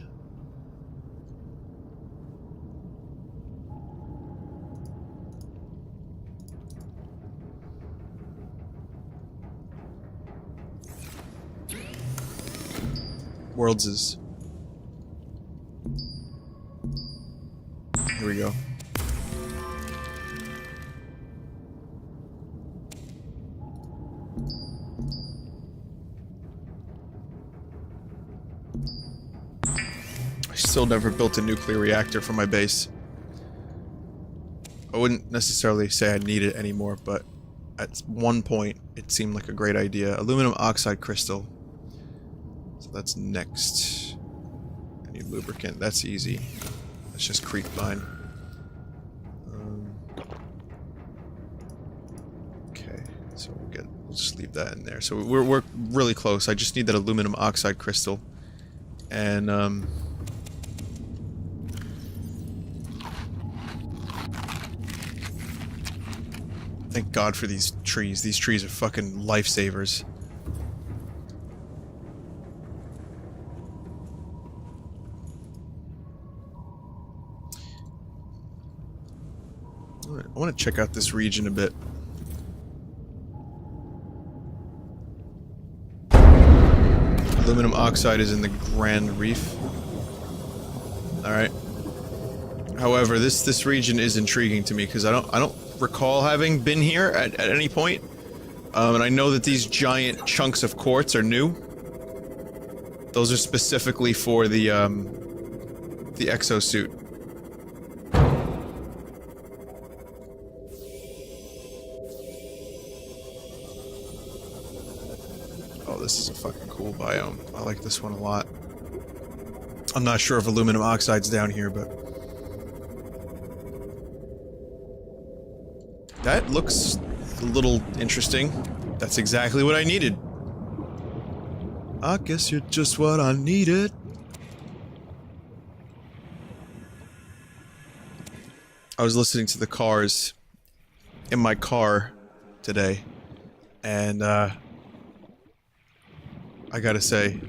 Worlds'. Here we go. Still never built a nuclear reactor for my base. I wouldn't necessarily say I need it anymore, but at one point it seemed like a great idea. Aluminum oxide crystal. So that's next. I need lubricant. That's easy. That's just creep mine. Okay, so we'll just leave that in there. So we're really close. I just need that aluminum oxide crystal, and thank God for these trees. These trees are fucking lifesavers. I want to check out this region a bit. Aluminum oxide is in the Grand Reef. Alright. However, this region is intriguing to me because I don't recall having been here at any point. And I know that these giant chunks of quartz are new. Those are specifically for the exosuit. Oh, this is a fucking cool biome. I like this one a lot. I'm not sure if aluminum oxide's down here, but... that looks a little interesting. That's exactly what I needed. I guess you're just what I needed. I was listening to the cars in my car today, and I gotta say,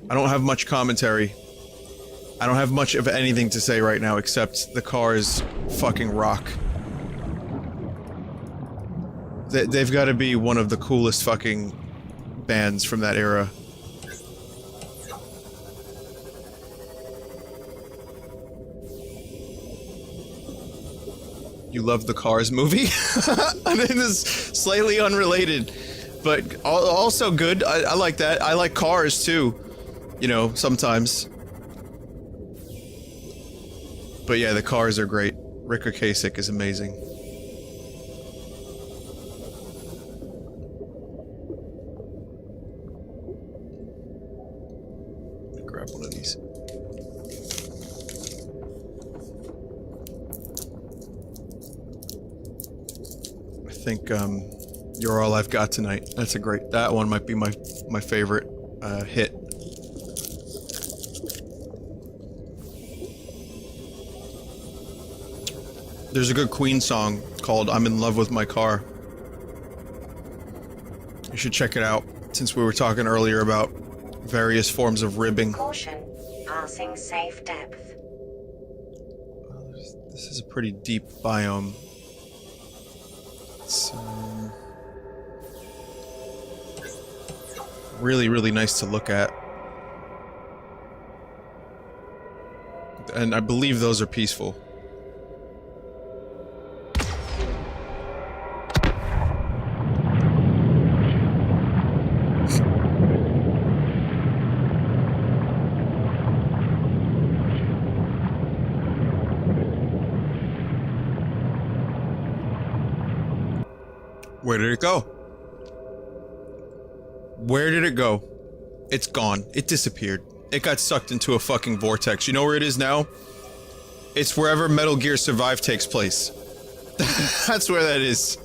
I don't have much commentary. I don't have much of anything to say right now except the cars fucking rock. They've got to be one of the coolest fucking bands from that era. You love the Cars movie? I mean, this is slightly unrelated, but also good. I like that. I like Cars too, you know, sometimes. But yeah, the Cars are great. Rick Ocasek is amazing. Grab one of these. I think you're all I've got tonight. That's a great. That one might be my favorite hit. There's a good Queen song called "I'm in Love with My Car." You should check it out, since we were talking earlier about various forms of ribbing. Caution, passing safe depth. This is a pretty deep biome. It's really, really nice to look at. And I believe those are peaceful. Where did it go? Where did it go? It's gone. It disappeared. It got sucked into a fucking vortex. You know where it is now? It's wherever Metal Gear Survive takes place. That's where that is.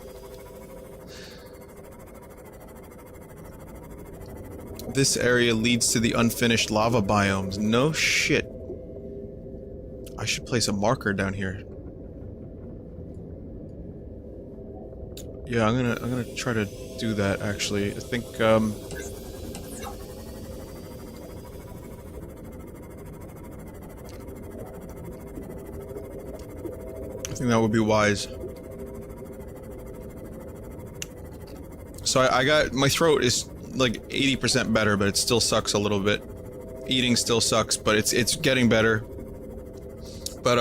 This area leads to the unfinished lava biomes. No shit. I should place a marker down here. Yeah, I'm gonna try to do that, actually. I think, I think that would be wise. So I got... my throat is, like, 80% better, but it still sucks a little bit. Eating still sucks, but it's getting better. But,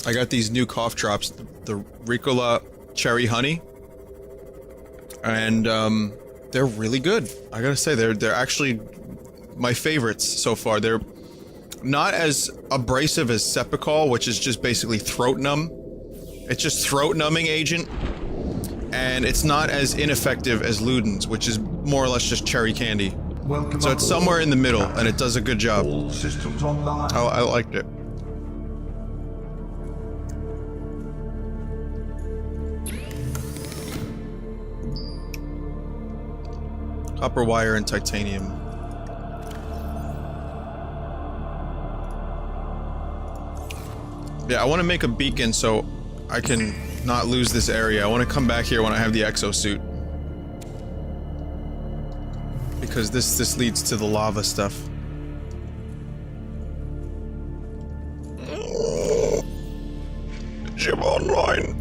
I got these new cough drops, the Ricola Cherry Honey. And, they're really good. I gotta say, they're actually my favorites so far. They're not as abrasive as Sepicol, which is just basically throat numb. It's just throat numbing agent. And it's not as ineffective as Ludens, which is more or less just cherry candy. So it's somewhere in the middle, and it does a good job. All systems online. I liked it. Copper wire and titanium. Yeah, I want to make a beacon so I can not lose this area. I want to come back here when I have the exosuit. Because this leads to the lava stuff. Gym online.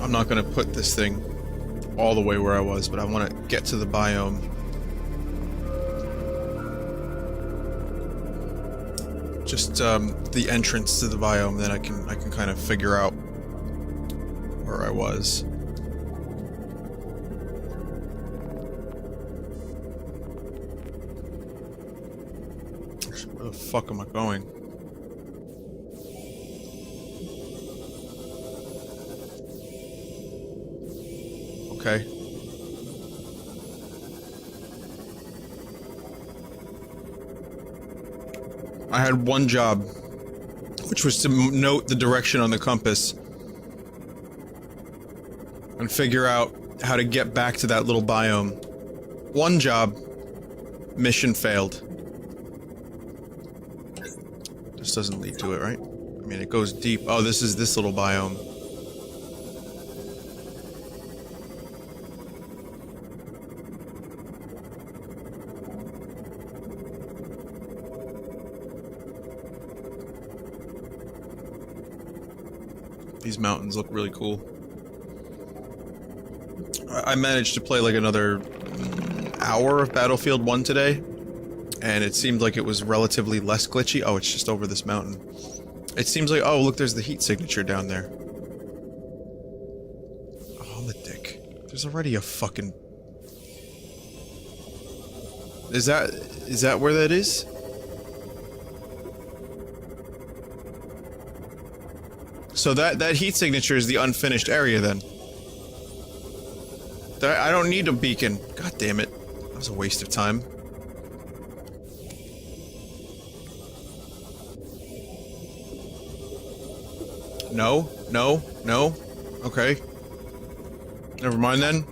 I'm not gonna put this thing all the way where I was, but I want to get to the biome. Just the entrance to the biome, then I can kind of figure out where I was. Where the fuck am I going? Okay. I had one job, which was to note the direction on the compass and figure out how to get back to that little biome. One job, mission failed. This doesn't lead to it, right? I mean, it goes deep. Oh, this is this little biome. These mountains look really cool. I managed to play like another hour of Battlefield 1 today, and it seemed like it was relatively less glitchy. Oh, it's just over this mountain. It seems like, oh, look, there's the heat signature down there. Oh, I'm a dick. There's already a fucking... Is that where that is? So that heat signature is the unfinished area then. I don't need a beacon. God damn it. That was a waste of time. No, no, no. Okay. Never mind then.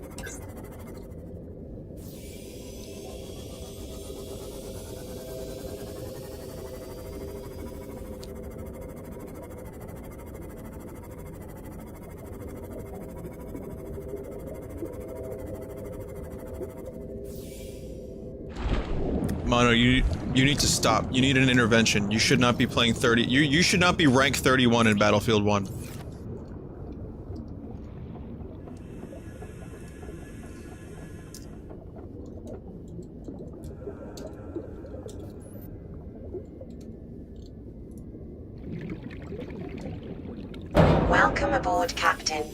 Mono, you need to stop. You need an intervention. You should not be playing 30. You should not be rank 31 in Battlefield 1. Welcome aboard, Captain.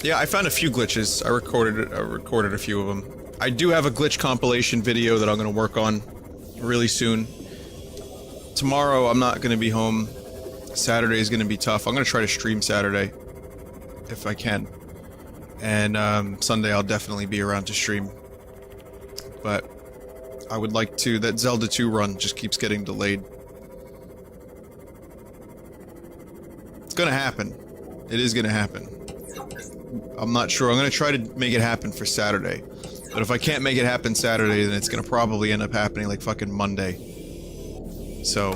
Yeah, I found a few glitches. I recorded a few of them. I do have a glitch compilation video that I'm gonna work on really soon. Tomorrow I'm not gonna be home. Saturday is gonna be tough. I'm gonna try to stream Saturday if I can. And Sunday I'll definitely be around to stream. But I would like to, that Zelda 2 run just keeps getting delayed. It's gonna happen. It is gonna happen. I'm not sure. I'm gonna try to make it happen for Saturday. But if I can't make it happen Saturday, then it's gonna probably end up happening like fucking Monday. So,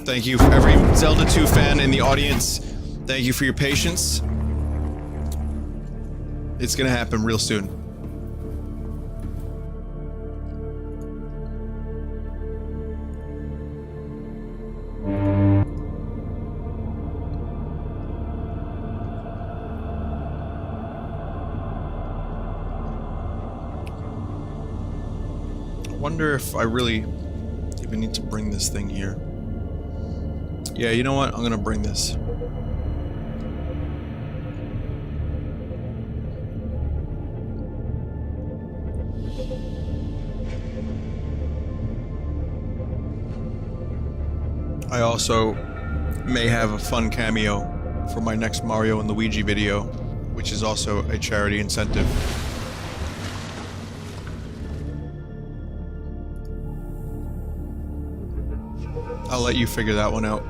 thank you for every Zelda 2 fan in the audience. Thank you for your patience. It's gonna happen real soon. I wonder if I really even need to bring this thing here. Yeah, you know what? I'm gonna bring this. I also may have a fun cameo for my next Mario and Luigi video, which is also a charity incentive. I'll let you figure that one out.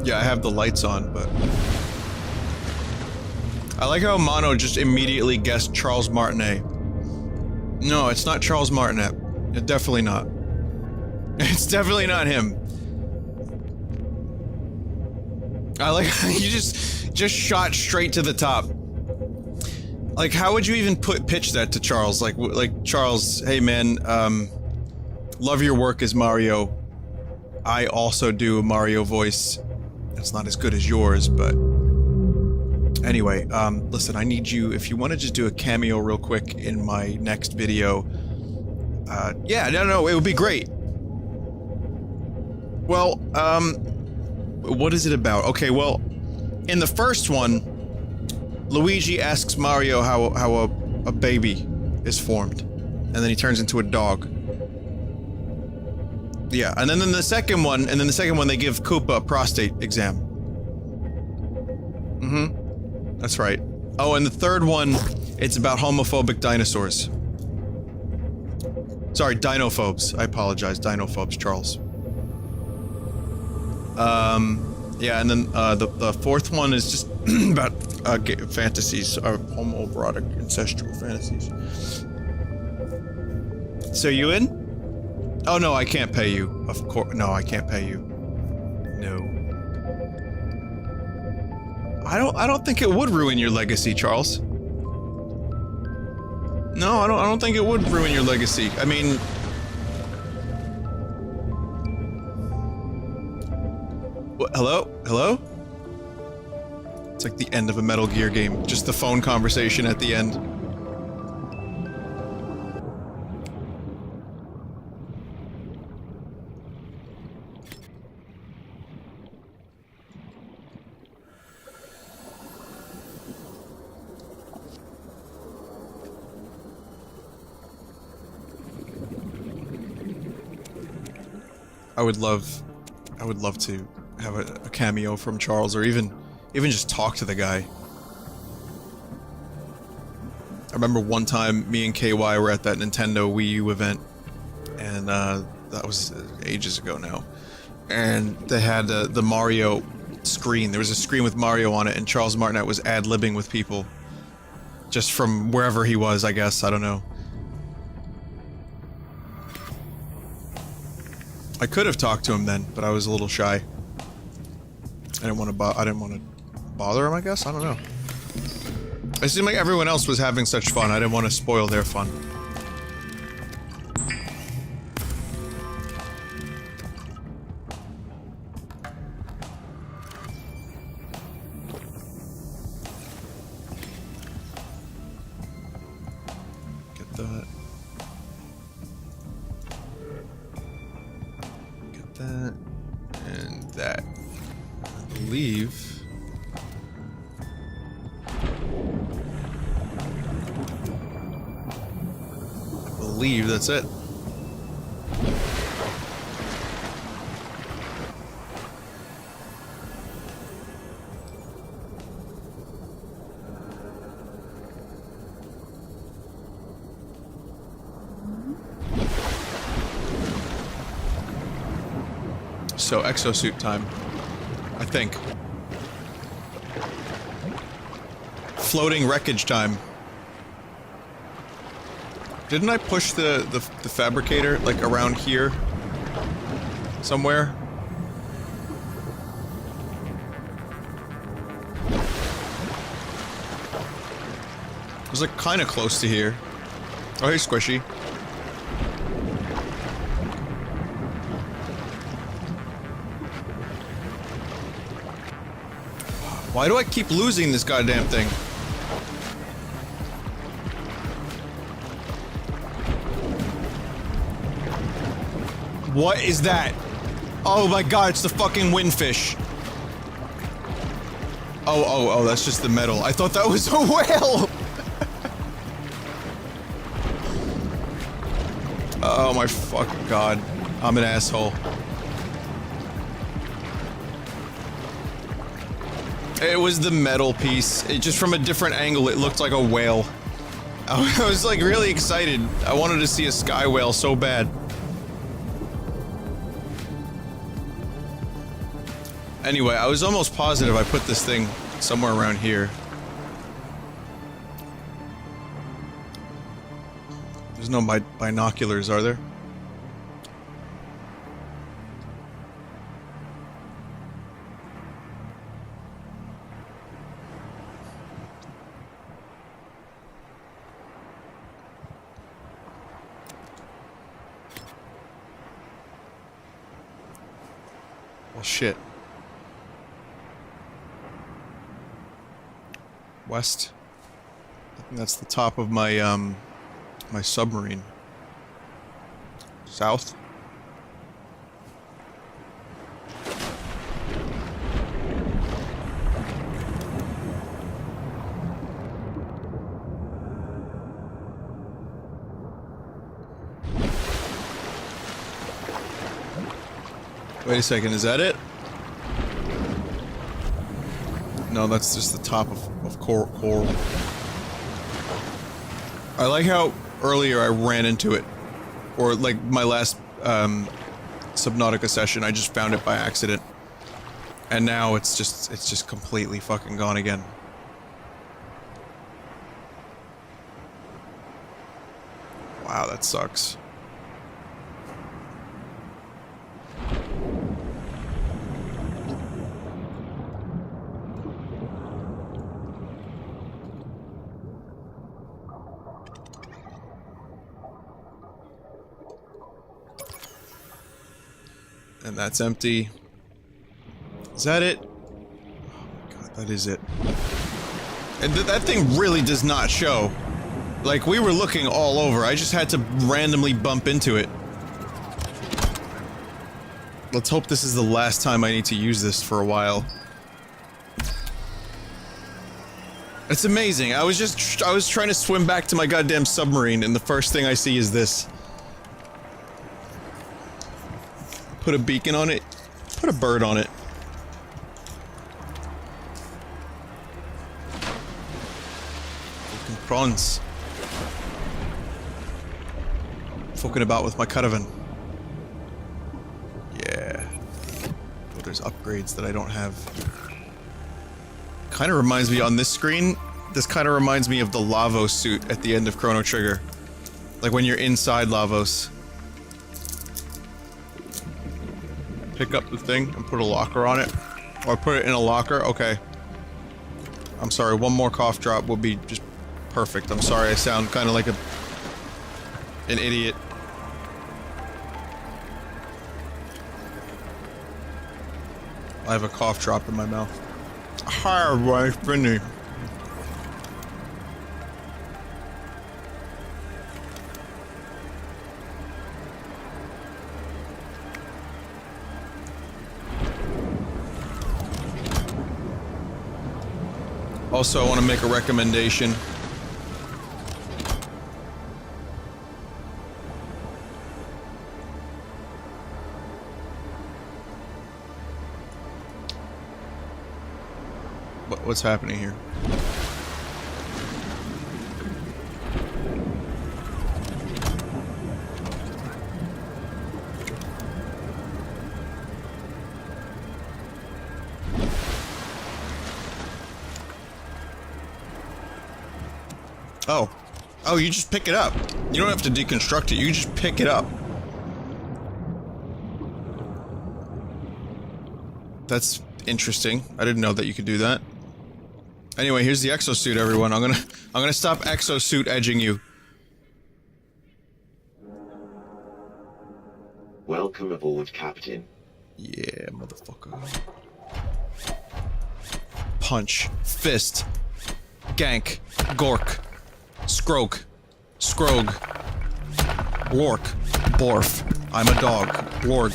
Yeah, I have the lights on, but... I like how Mono just immediately guessed Charles Martinet. No, it's not Charles Martinet. It's definitely not. It's definitely not him. I like how you just shot straight to the top. Like, how would you even pitch that to Charles? Like Charles, hey man, love your work as Mario. I also do a Mario voice. It's not as good as yours, but anyway, listen, I need you, if you want to just do a cameo real quick in my next video, yeah, no, it would be great. Well, what is it about? Okay, well, in the first one, Luigi asks Mario how a baby is formed, and then he turns into a dog. Yeah, and then in the second one, they give Koopa a prostate exam. Mm-hmm. That's right. Oh, and the third one, it's about homophobic dinosaurs. Sorry, dinophobes. I apologize, dinophobes, Charles. Yeah, and then the fourth one is just about fantasies, homoerotic, incestual fantasies. So you in? Oh no, I can't pay you. Of course, no, I can't pay you. No. I don't think it would ruin your legacy, Charles. No, I don't think it would ruin your legacy. I mean, what, hello? Hello? It's like the end of a Metal Gear game. Just the phone conversation at the end. I would love to have a cameo from Charles, or even just talk to the guy. I remember one time me and KY were at that Nintendo Wii U event, and that was ages ago now. And they had the Mario screen. There was a screen with Mario on it, and Charles Martinet was ad-libbing with people. Just from wherever he was, I guess. I don't know. I could have talked to him then, but I was a little shy. I didn't want to bother him, I guess? I don't know. It seemed like everyone else was having such fun, I didn't want to spoil their fun. Get that. Get that. And that. I believe that's it. So, exosuit time. I think. Floating wreckage time. Didn't I push the fabricator, like, around here? Somewhere? It was, like, kinda close to here. Oh, hey, Squishy. Why do I keep losing this goddamn thing? What is that? Oh my god, it's the fucking windfish. Oh, that's just the metal. I thought that was a whale! Oh my fucking god. I'm an asshole. It was the metal piece. It just from a different angle, it looked like a whale. I was like really excited. I wanted to see a sky whale so bad. Anyway, I was almost positive I put this thing somewhere around here. There's no binoculars, are there? Well, shit. West. I think that's the top of my, my submarine. South. Wait a second, is that it? No, that's just the top of coral. I like how earlier I ran into it. Or like my last Subnautica session, I just found it by accident. And now it's just completely fucking gone again. Wow, that sucks. And that's empty. Is that it? Oh my god, that is it. And that thing really does not show. Like, we were looking all over. I just had to randomly bump into it. Let's hope this is the last time I need to use this for a while. It's amazing. I was trying to swim back to my goddamn submarine, and the first thing I see is this. Put a beacon on it. Put a bird on it. Fucking prawns. Fucking about with my caravan. Yeah. Oh, there's upgrades that I don't have. Kind of reminds me on this screen. This kind of reminds me of the Lavos suit at the end of Chrono Trigger. Like when you're inside Lavos. Pick up the thing and put a locker on it. Or put it in a locker? Okay. I'm sorry, one more cough drop will be just perfect. I'm sorry, I sound kind of like an idiot. I have a cough drop in my mouth. Hi everybody, it's Vinny. Also, I want to make a recommendation. What's happening here? Oh. Oh, you just pick it up. You don't have to deconstruct it, you just pick it up. That's interesting. I didn't know that you could do that. Anyway, here's the exosuit, everyone. I'm gonna stop exosuit edging you. Welcome aboard, Captain. Yeah, motherfucker. Punch. Fist. Gank. Gork. Scroak. Scrog. Lork. Borf. I'm a dog. Lorg.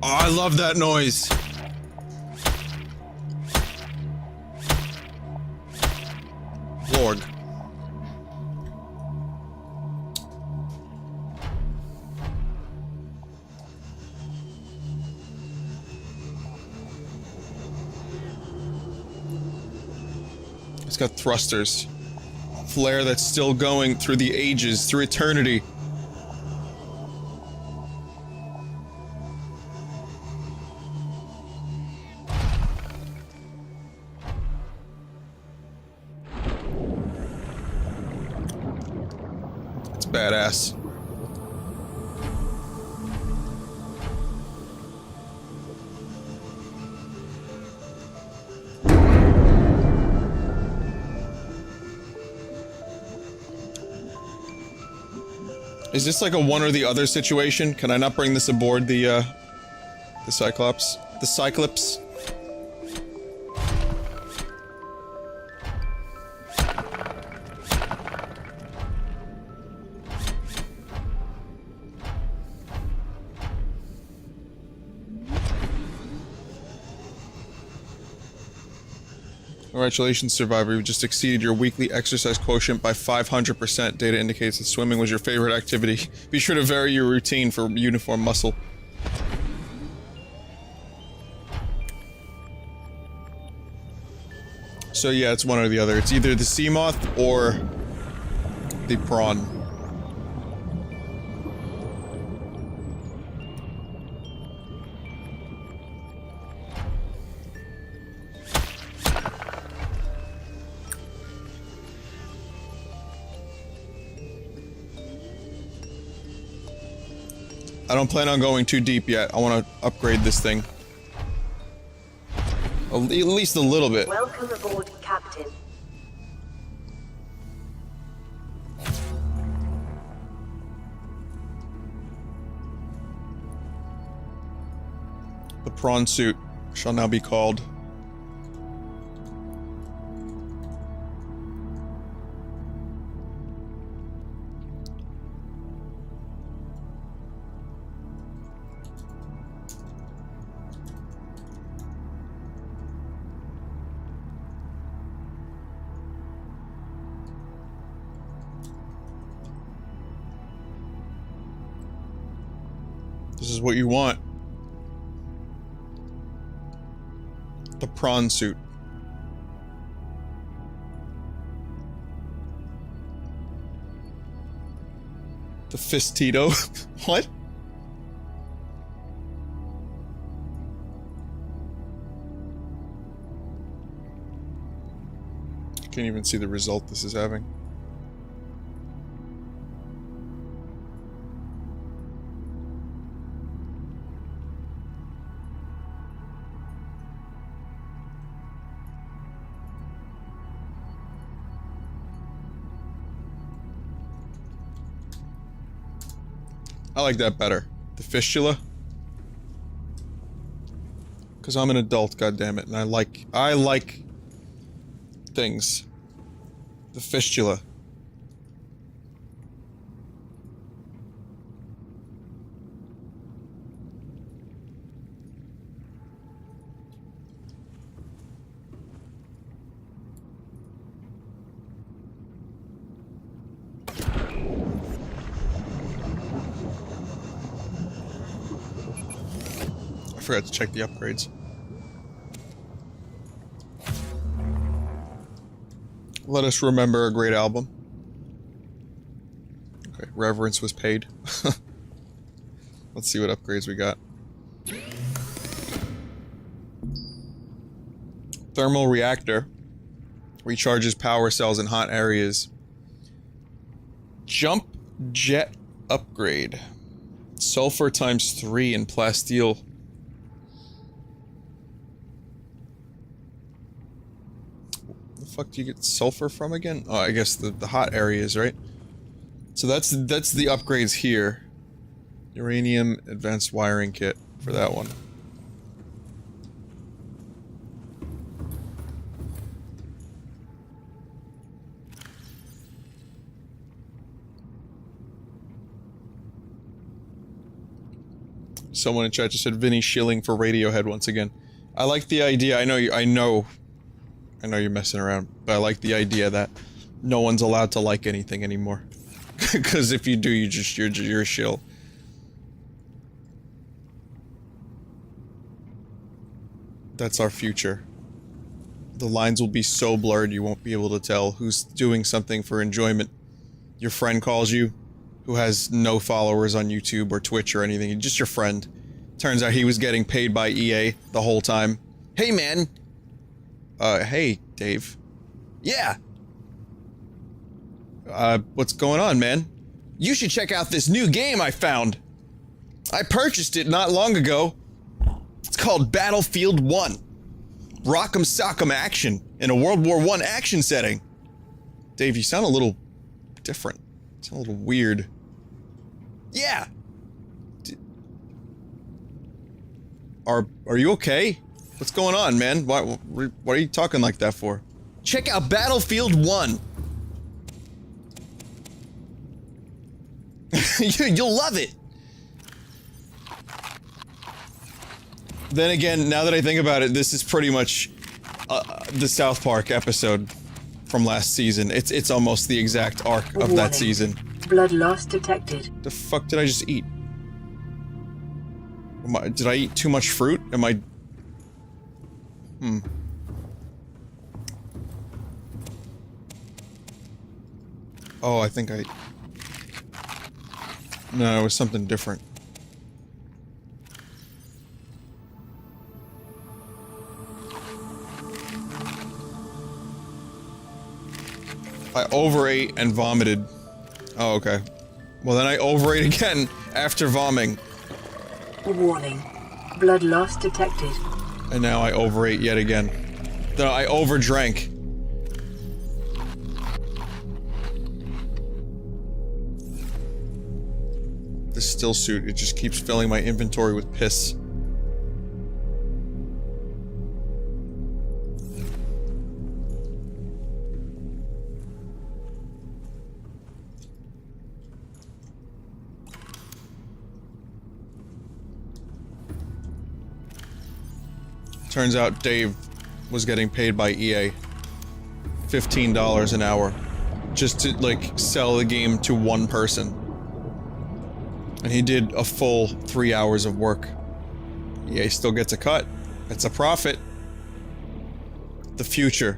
Oh, I love that noise. Lord. It's got thrusters. Flare that's still going through the ages, through eternity. Badass. Is this like a one or the other situation? Can I not bring this aboard the Cyclops? The Cyclops? Congratulations, Survivor. You just exceeded your weekly exercise quotient by 500%. Data indicates that swimming was your favorite activity. Be sure to vary your routine for uniform muscle. So yeah, it's one or the other. It's either the sea moth or the prawn. I don't plan on going too deep yet. I want to upgrade this thing. At least a little bit. Welcome aboard, Captain. The prawn suit shall now be called. This is what you want. The prawn suit. The fistito. What? I can't even see the result this is having. I like that better. The fistula. Cause I'm an adult, goddammit, and I like things. The fistula. I forgot to check the upgrades. Let us remember a great album. Okay, reverence was paid. Let's see what upgrades we got. Thermal reactor. Recharges power cells in hot areas. Jump jet upgrade. Sulfur ×3 in plasteel. Fuck do you get sulfur from again? Oh, I guess the hot areas, right? So that's the upgrades here. Uranium advanced wiring kit for that one. Someone in chat just said Vinny shilling for Radiohead once again. I like the idea. I know you're messing around, but I like the idea that no one's allowed to like anything anymore. Because if you do, you're a shill. That's our future. The lines will be so blurred you won't be able to tell who's doing something for enjoyment. Your friend calls you, who has no followers on YouTube or Twitch or anything, just your friend. Turns out he was getting paid by EA the whole time. Hey man! Hey, Dave. Yeah! What's going on, man? You should check out this new game I found! I purchased it not long ago. It's called Battlefield 1. Rock'em sock'em action in a World War I action setting. Dave, you sound a little different. You sound a little weird. Yeah! Are you okay? What's going on, man? What are you talking like that for? Check out Battlefield 1! You'll love it! Then again, now that I think about it, this is pretty much the South Park episode from last season. It's almost the exact arc of Warning. that season. Blood loss detected. The fuck did I just eat? Did I eat too much fruit? Am I... Oh, I think I... No, it was something different. I overate and vomited. Oh, okay. Well, then I overate again after vomiting. Warning. Blood loss detected. And now I overate yet again. No, I overdrank. This still suit, it just keeps filling my inventory with piss. Turns out Dave was getting paid by EA $15 an hour just to, like, sell the game to one person. And he did a full 3 hours of work. EA still gets a cut. It's a profit. The future.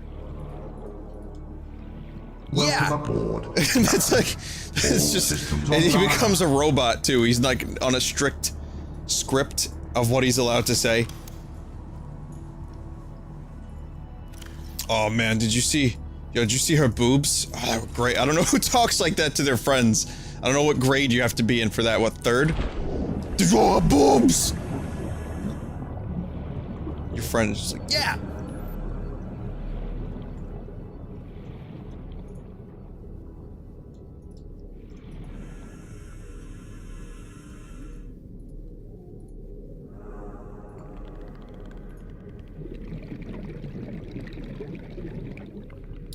Welcome aboard. It's like, it's just, and he becomes a robot too. He's like on a strict script of what he's allowed to say. Oh man, did you see her boobs? Oh, they were great. I don't know who talks like that to their friends. I don't know what grade you have to be in for that. What, third? These are boobs! Your friend is just like, yeah!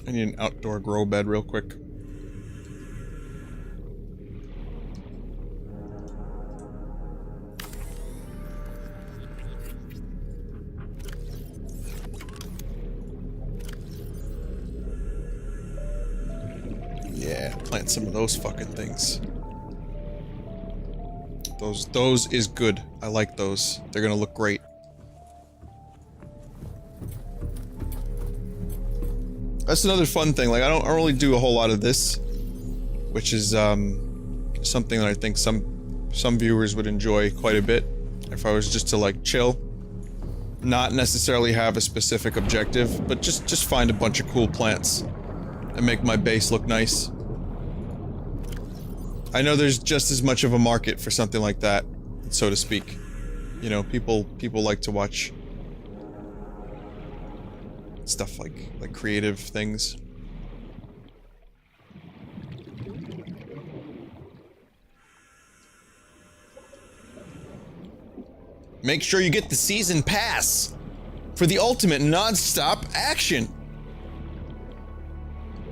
I need an outdoor grow bed real quick. Yeah, plant some of those fucking things. Those is good. I like those. They're gonna look great. That's another fun thing. Like, I don't really do a whole lot of this, which is something that I think some viewers would enjoy quite a bit if I was just to like chill, not necessarily have a specific objective, but just find a bunch of cool plants and make my base look nice. I know there's just as much of a market for something like that, so to speak. You know, people like to watch stuff like creative things. Make sure you get the season pass for the ultimate non-stop action.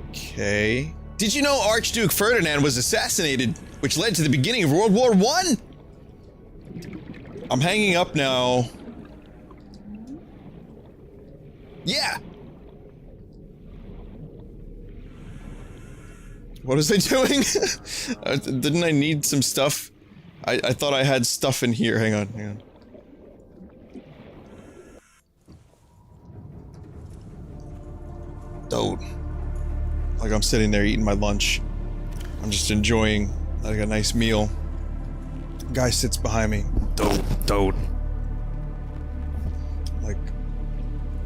Okay. Did you know Archduke Ferdinand was assassinated, which led to the beginning of World War I? I'm hanging up now. Yeah! What was I doing? Didn't I need some stuff? I thought I had stuff in here. Hang on. Dude. Like I'm sitting there eating my lunch. I'm just enjoying like a nice meal. Guy sits behind me. Dude. Like,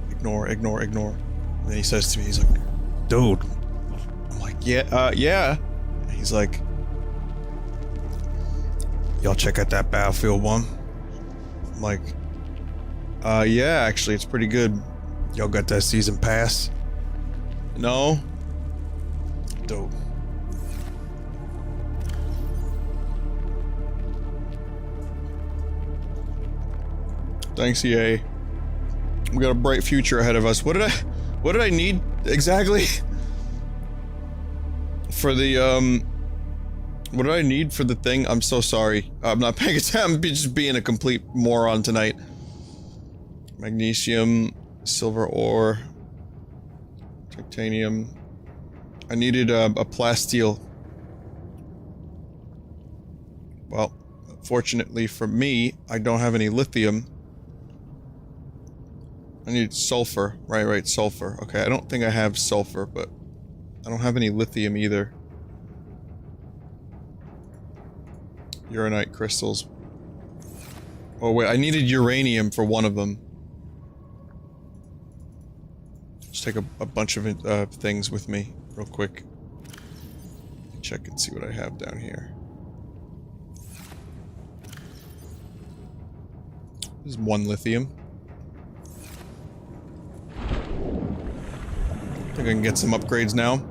ignore. And then he says to me, he's like, dude. I'm like, yeah. And he's like, y'all check out that Battlefield 1? I'm like, yeah, actually, it's pretty good. Y'all got that season pass? No? Dope. Thanks, EA. We got a bright future ahead of us. What did I need exactly? For the, what did I need for the thing? I'm so sorry. I'm not paying attention. I'm just being a complete moron tonight. Magnesium, silver ore, titanium. I needed a plasteel. Well, fortunately for me, I don't have any lithium. I need sulfur. Right, sulfur. Okay, I don't think I have sulfur, but I don't have any lithium either. Uranite crystals. Oh wait, I needed uranium for one of them. Just take a bunch of things with me real quick. Check and see what I have down here. There's one lithium. I think I can get some upgrades now.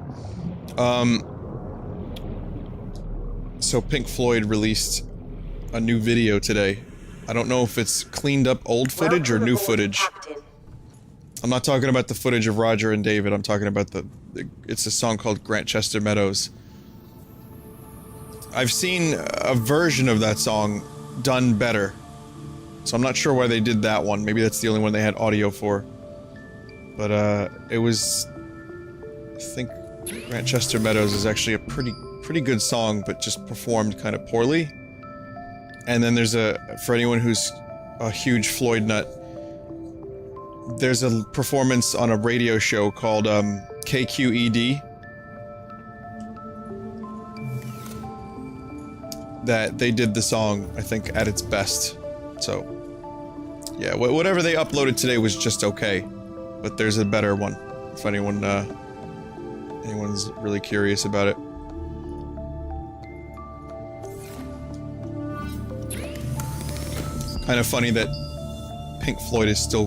So Pink Floyd released a new video today. I don't know if it's cleaned up old footage or new footage. I'm not talking about the footage of Roger and David, I'm talking about it's a song called Grantchester Meadows. I've seen a version of that song done better. So I'm not sure why they did that one. Maybe that's the only one they had audio for. But, it was... I think Grantchester Meadows is actually a pretty good song, but just performed kind of poorly. And then there's for anyone who's a huge Floyd nut, there's a performance on a radio show called, KQED. That they did the song, I think, at its best. So, yeah, whatever they uploaded today was just okay. But there's a better one, if anyone, anyone's really curious about it. Kind of funny that Pink Floyd is still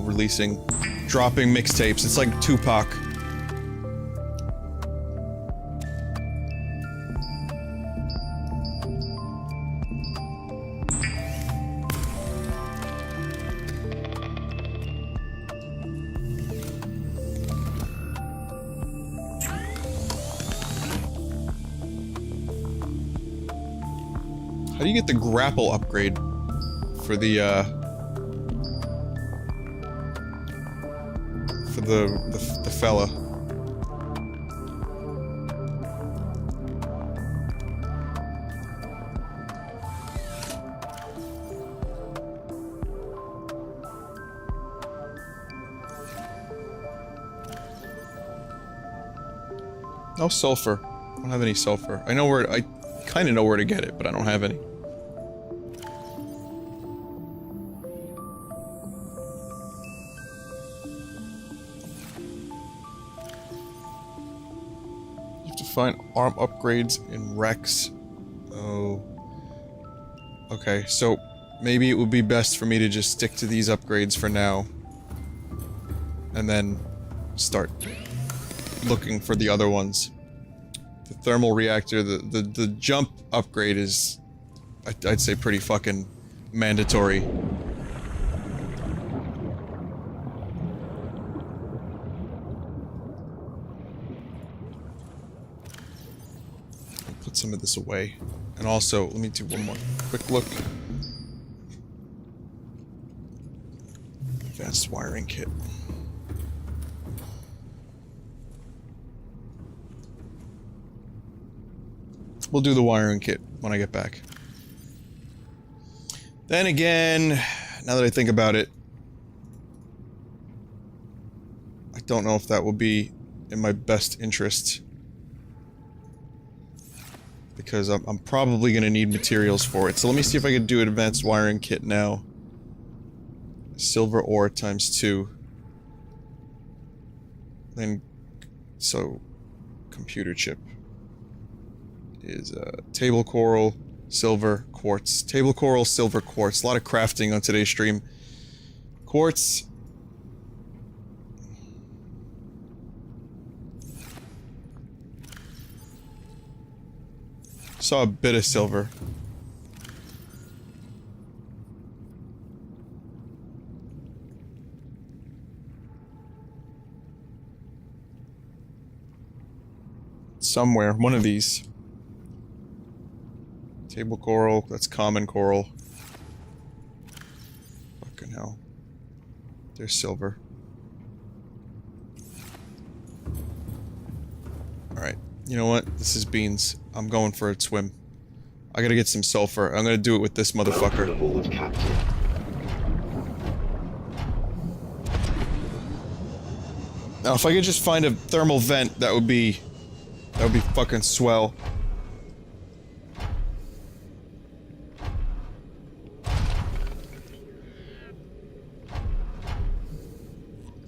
dropping mixtapes. It's like Tupac. How do you get the grapple upgrade for the fella? No sulfur. I don't have any sulfur. I kinda know where to get it, but I don't have any. Find arm upgrades in Rex. Oh. Okay, so maybe it would be best for me to just stick to these upgrades for now. And then start looking for the other ones. The thermal reactor, the jump upgrade is, I'd say, pretty fucking mandatory. Put some of this away. And also, let me do one more quick look. Advanced wiring kit. We'll do the wiring kit when I get back. Then again, now that I think about it, I don't know if that will be in my best interest. Because I'm probably gonna need materials for it. So let me see if I can do an advanced wiring kit now. Silver ore ×2. Then, so, computer chip is table coral, silver, quartz. Table coral, silver, quartz. A lot of crafting on today's stream. Quartz. Saw a bit of silver. somewhere. One of these. Table coral. That's common coral. Fucking hell. There's silver. Alright. You know what? This is beans. I'm going for a swim. I gotta get some sulfur. I'm gonna do it with this motherfucker. Welcome aboard, Captain. Now, if I could just find a thermal vent, that would be fucking swell.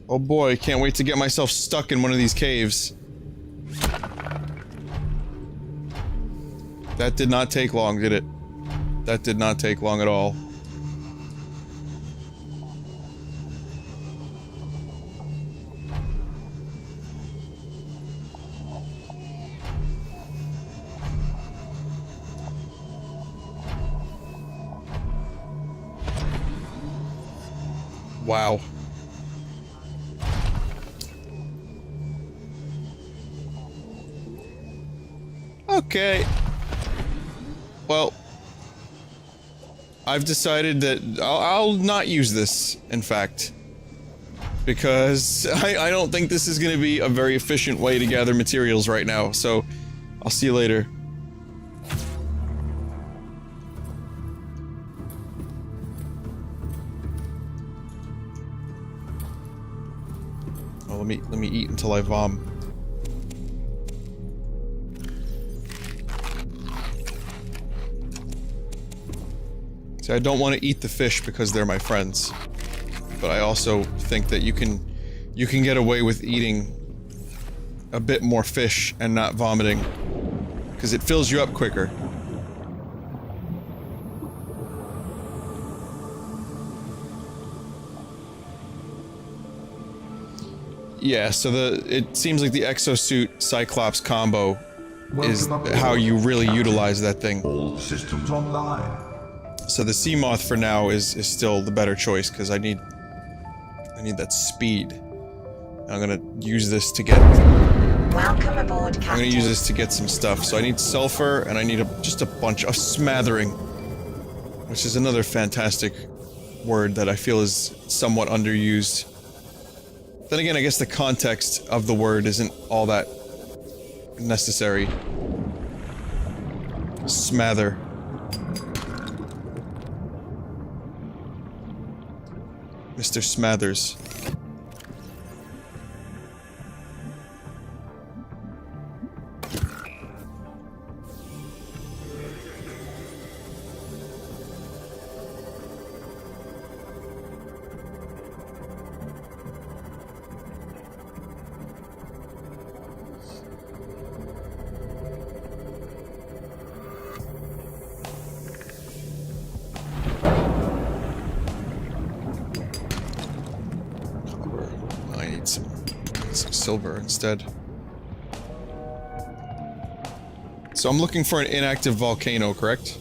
Oh boy, can't wait to get myself stuck in one of these caves. That did not take long, did it? That did not take long at all. Wow. Okay. Well, I've decided that I'll not use this, in fact. Because I don't think this is going to be a very efficient way to gather materials right now, so I'll see you later. Oh, let me eat until I vom. See, I don't want to eat the fish because they're my friends, but I also think that you can get away with eating a bit more fish and not vomiting, because it fills you up quicker. Yeah, so it seems like the exosuit Cyclops combo is how you really utilize that thing. All systems online. So the sea moth for now is still the better choice, because I need that speed. And I'm gonna use this to get. Welcome aboard, Captain. I'm gonna use this to get some stuff. So I need sulfur, and I need just a bunch of smattering, which is another fantastic word that I feel is somewhat underused. Then again, I guess the context of the word isn't all that necessary. Smather. Mr. Smathers. Silver instead. So I'm looking for an inactive volcano, correct?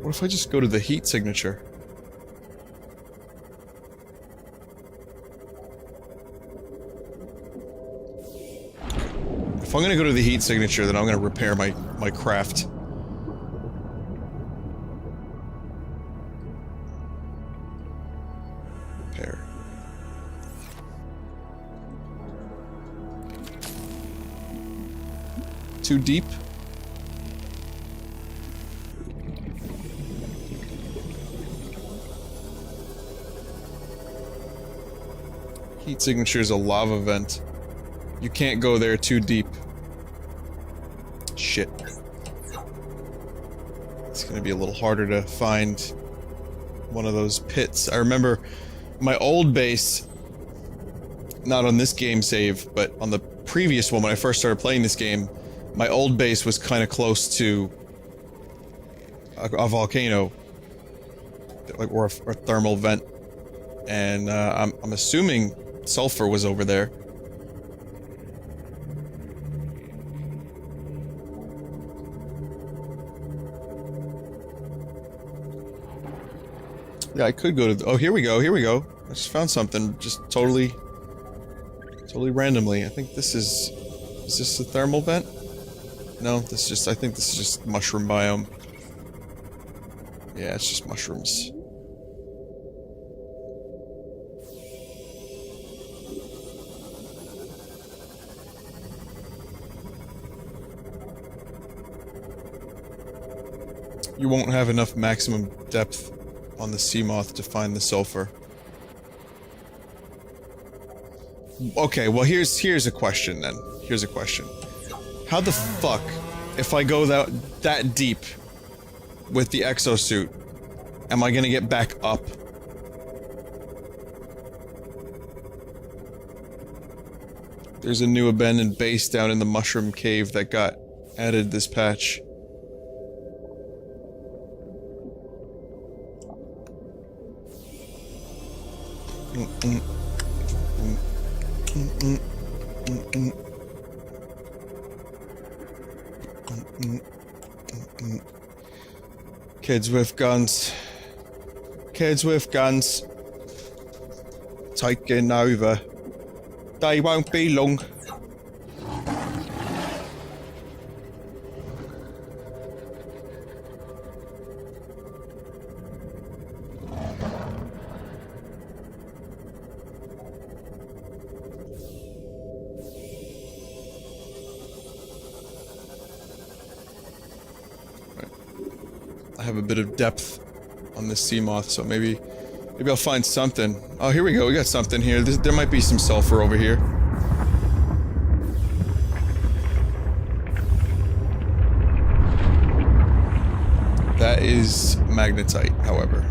What if I just go to the heat signature? If I'm gonna go to the heat signature, then I'm gonna repair my craft. Repair. Too deep? Heat signature is a lava vent. You can't go there too deep. Shit. It's gonna be a little harder to find one of those pits. I remember my old base, not on this game save, but on the previous one when I first started playing this game, my old base was kind of close to a volcano, like, or a thermal vent, and I'm assuming sulfur was over there. Yeah, I could go to the, oh, here we go, here we go. I just found something, just totally randomly. I think this is this a thermal vent? No, this is just, I think this is just mushroom biome. Yeah, it's just mushrooms. You won't have enough maximum depth on the sea moth to find the sulfur. Okay, well here's a question then. Here's a question. How the fuck, if I go that deep with the exosuit, am I gonna get back up? There's a new abandoned base down in the mushroom cave that got added this patch. Kids with guns. Kids with guns. Taking over. They won't be long. I have a bit of depth on this sea moth, so maybe I'll find something. Oh, here we go. We got something here. There might be some sulfur over here. That is magnetite, however.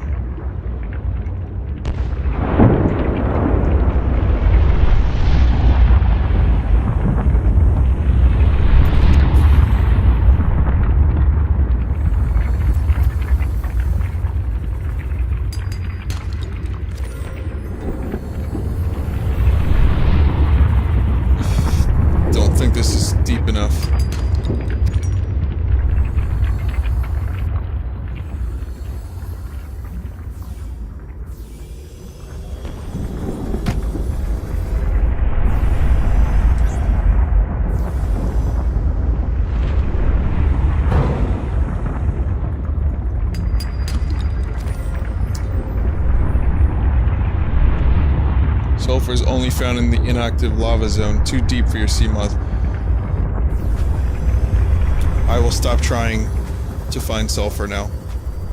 This is deep enough. Sulfur is only found in the inactive lava zone, too deep for your sea moth. I will stop trying to find sulfur now.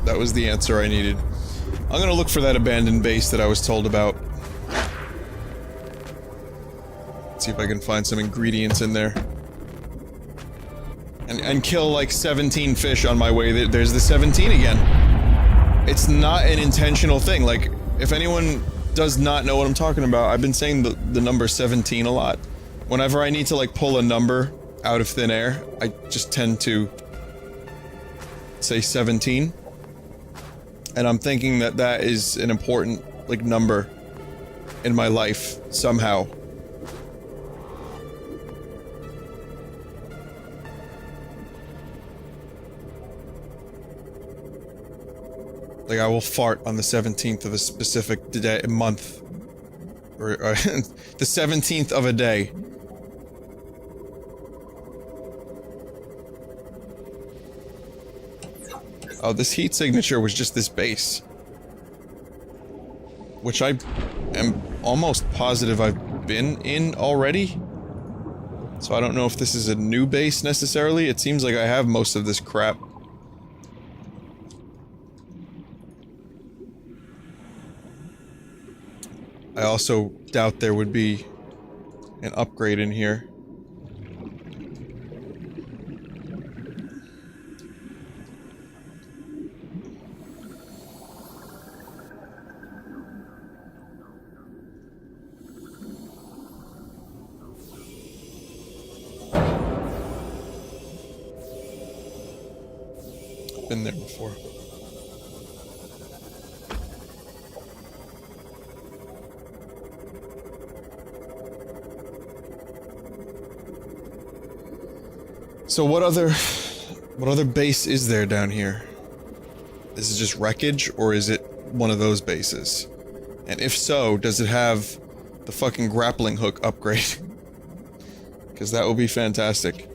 That was the answer I needed. I'm gonna look for that abandoned base that I was told about. See if I can find some ingredients in there. And kill like 17 fish on my way. There's the 17 again. It's not an intentional thing. Like, if anyone does not know what I'm talking about, I've been saying the number 17 a lot. Whenever I need to like pull a number out of thin air, I just tend to say 17. And I'm thinking that that is an important, like, number in my life, somehow. Like, I will fart on the 17th of a specific day, month. Or the 17th of a day. Oh, this heat signature was just this base. Which I am almost positive I've been in already. So I don't know if this is a new base necessarily. It seems like I have most of this crap. I also doubt there would be an upgrade in here. Been there before. So what other base is there down here? Is it just wreckage, or is it one of those bases? And if so, does it have the fucking grappling hook upgrade? Because that would be fantastic.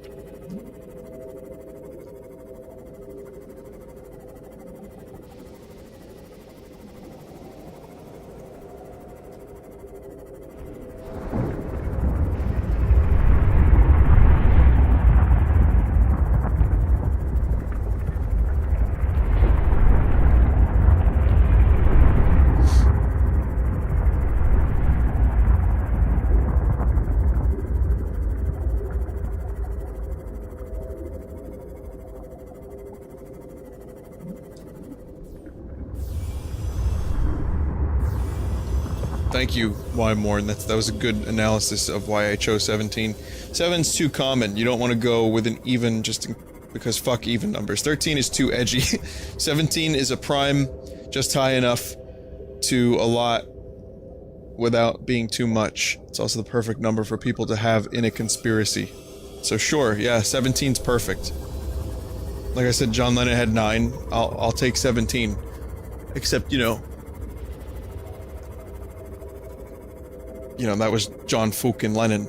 Thank you, Wymorn. That was a good analysis of why I chose 17. 7's too common. You don't want to go with an even because fuck even numbers. 13 is too edgy. 17 is a prime just high enough to a lot without being too much. It's also the perfect number for people to have in a conspiracy. So sure, yeah, 17's perfect. Like I said, John Lennon had 9. I'll take 17. Except, you know, that was John fucking Lennon.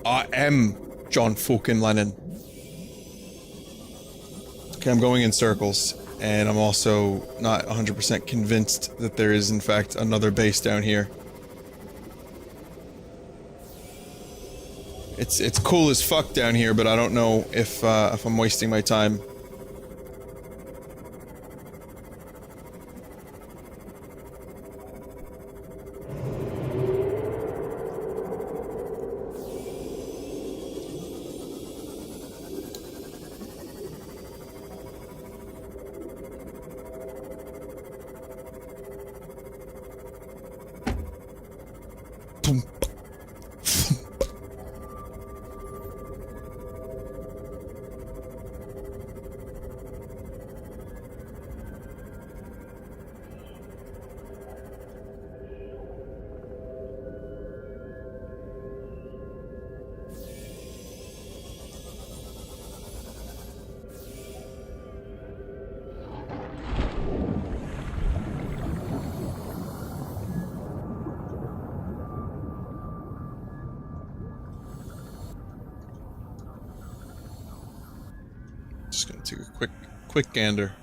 I am John fucking Lennon. Okay, I'm going in circles, and I'm also not 100% convinced that there is, in fact, another base down here. It's cool as fuck down here, but I don't know if I'm wasting my time. Just gonna take a quick gander.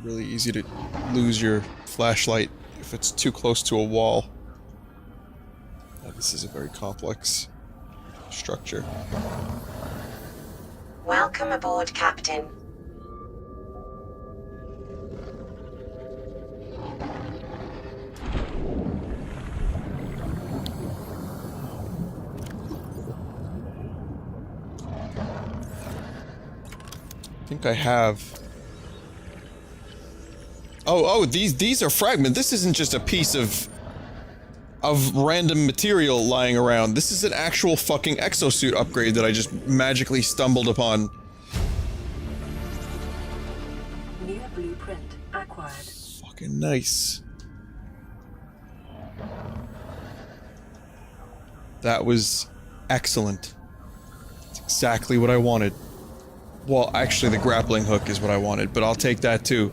Really easy to lose your flashlight if it's too close to a wall. This is a very complex structure. Welcome aboard, Captain. I think I have... Oh, these are fragments. This isn't just a piece of random material lying around. This is an actual fucking exosuit upgrade that I just magically stumbled upon. New blueprint acquired. Fucking nice. That was excellent. That's exactly what I wanted. Well, actually the grappling hook is what I wanted, but I'll take that too.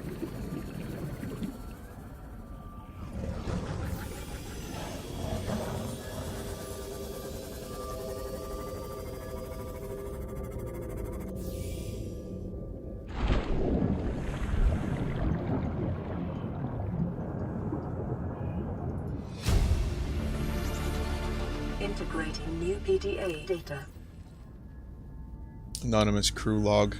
Integrating new PDA data. Anonymous crew log.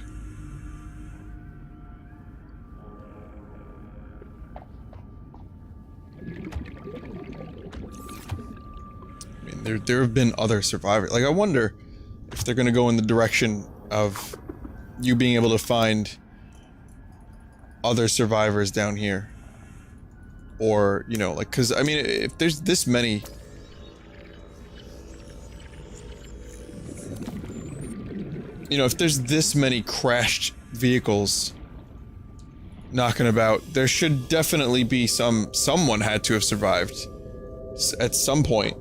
I mean, there have been other survivors. Like, I wonder if they're gonna go in the direction of you being able to find other survivors down here. Or, you know, like, cause, I mean, if there's this many... You know, if there's this many crashed vehicles knocking about, there should definitely be someone had to have survived at some point.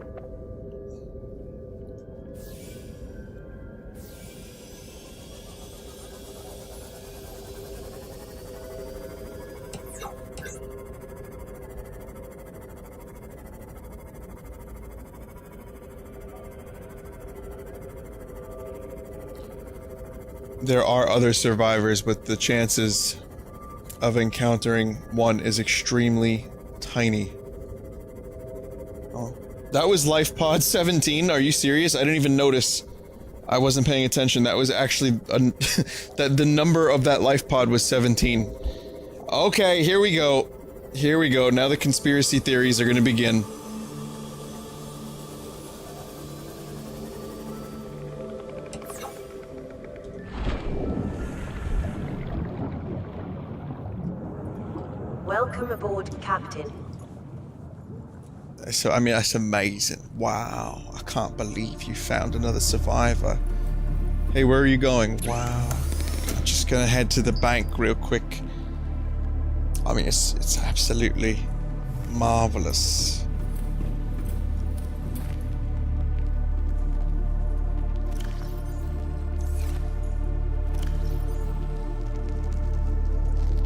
There are other survivors, but the chances of encountering one is extremely tiny. Oh. That was Life Pod 17? Are you serious? I didn't even notice. I wasn't paying attention. That was actually... that the number of that Life Pod was 17. Okay, here we go. Here we go. Now the conspiracy theories are gonna begin. Welcome aboard, Captain. So, I mean, that's amazing. Wow. I can't believe you found another survivor. Hey, where are you going? Wow. I'm just gonna head to the bank real quick. I mean, it's absolutely marvelous.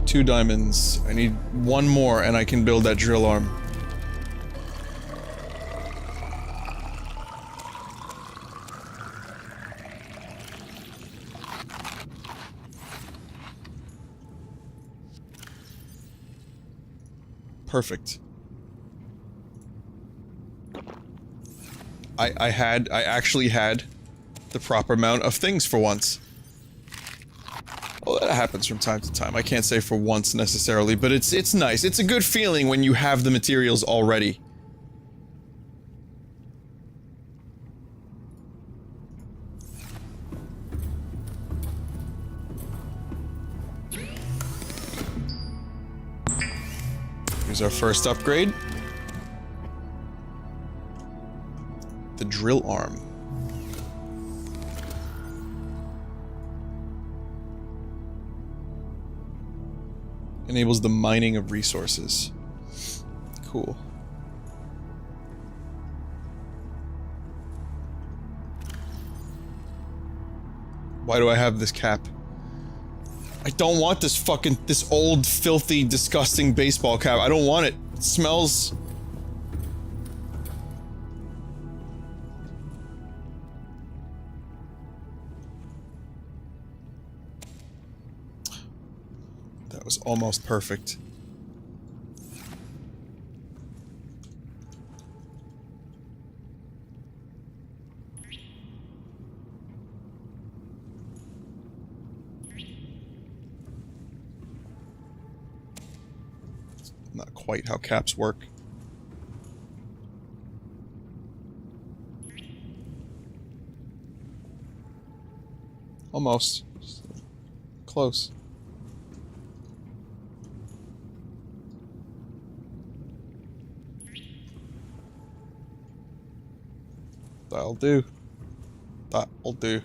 Two diamonds. I need one more and I can build that drill arm. Perfect. I actually had the proper amount of things for once. Well, that happens from time to time. I can't say for once necessarily, but it's nice. It's a good feeling when you have the materials already. Here's our first upgrade. The drill arm. Enables the mining of resources. Cool. Why do I have this cap? I don't want this old, filthy, disgusting baseball cap. I don't want it. It smells... That was almost perfect. Not quite how caps work. Almost. Close. That'll do. That'll do.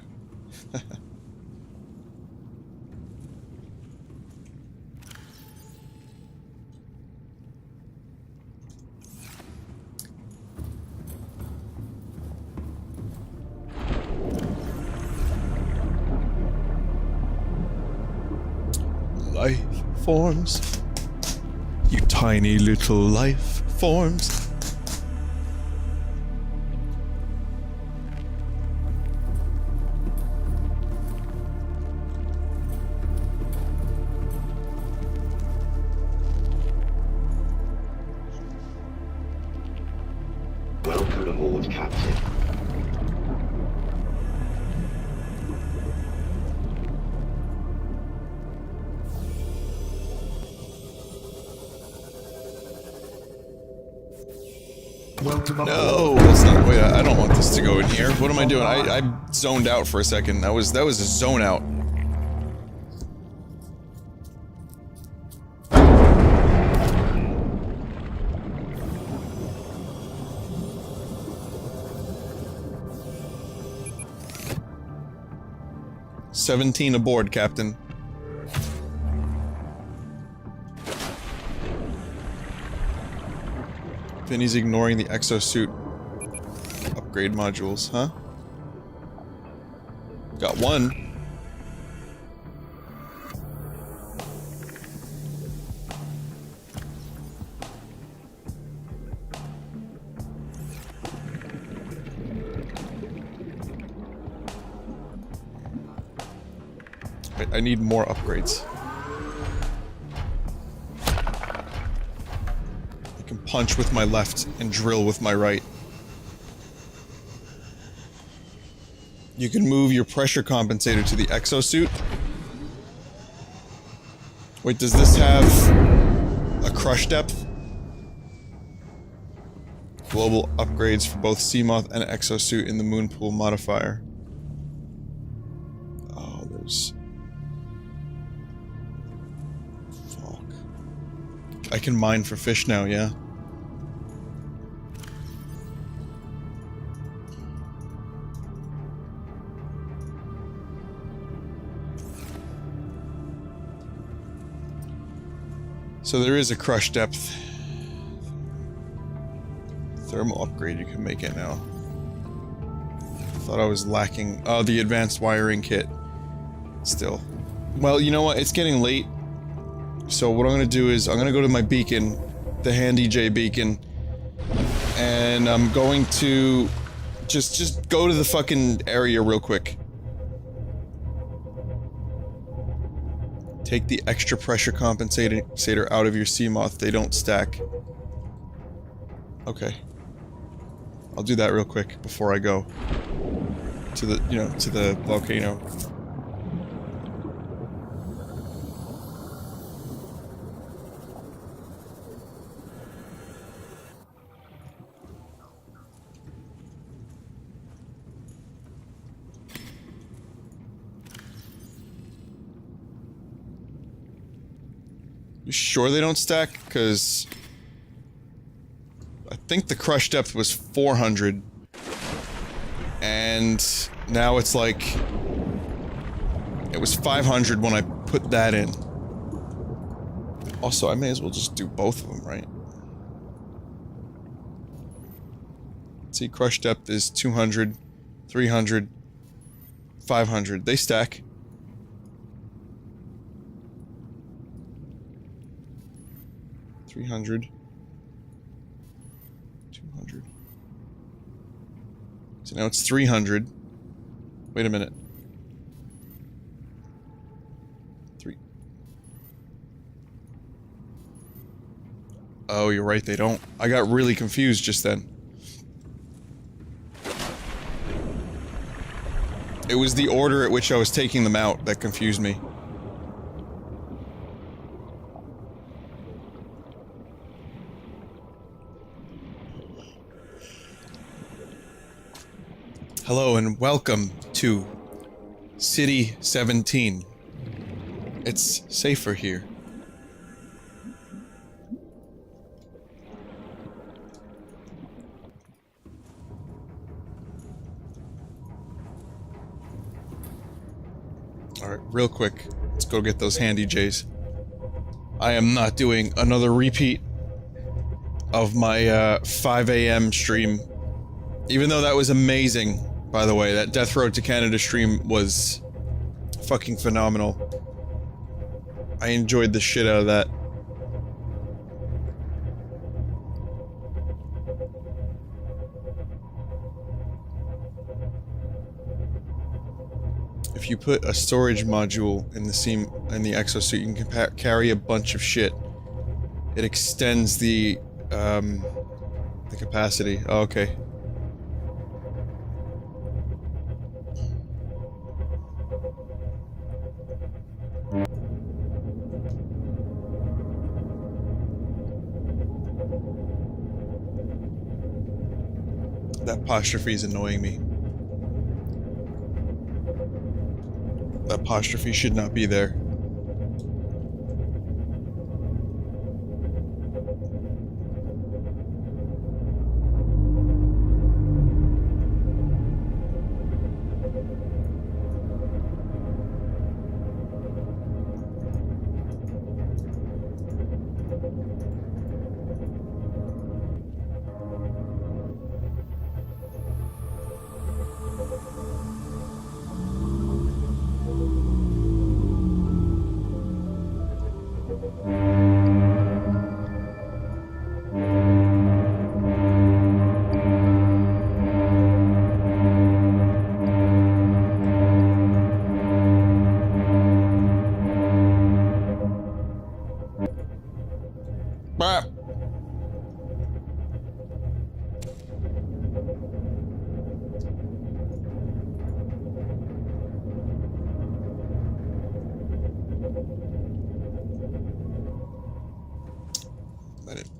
Life forms. You tiny little life forms. Welcome aboard, Captain. Welcome aboard. No, that's not. Wait, I don't want this to go in here. What am I doing? I zoned out for a second. That was a zone out. 17 aboard, Captain. Vinny's ignoring the exosuit upgrade modules, huh? Got one. I need more upgrades. I can punch with my left and drill with my right. You can move your pressure compensator to the exosuit. Wait, does this have a crush depth? Global upgrades for both Seamoth and exosuit in the Moonpool modifier. Oh, there's... Fuck. I can mine for fish now, yeah? So there is a crush depth. Thermal upgrade, you can make it now. Thought I was lacking... Oh, the advanced wiring kit. Still. Well, you know what? It's getting late. So what I'm gonna do is, I'm gonna go to my beacon, the Handy J beacon, and I'm going to... Just go to the fucking area real quick. Take the extra pressure compensator out of your Seamoth, they don't stack. Okay. I'll do that real quick before I go to the, you know, to the volcano. You sure they don't stack? Because I think the crush depth was 400. And now it's like... It was 500 when I put that in. Also, I may as well just do both of them, right? See, crush depth is 200, 300, 500. They stack. 300, 200. So now it's 300. Wait a minute. 3. Oh, you're right, they don't. I got really confused just then. It was the order at which I was taking them out that confused me. Hello and welcome to City 17. It's safer here. Alright, real quick, let's go get those Handy J's. I am not doing another repeat of my 5 AM stream. Even though that was amazing. By the way, that Death Road to Canada stream was fucking phenomenal. I enjoyed the shit out of that. If you put a storage module in the exosuit, you can carry a bunch of shit. It extends the capacity. Oh, okay. That apostrophe is annoying me. That apostrophe should not be there.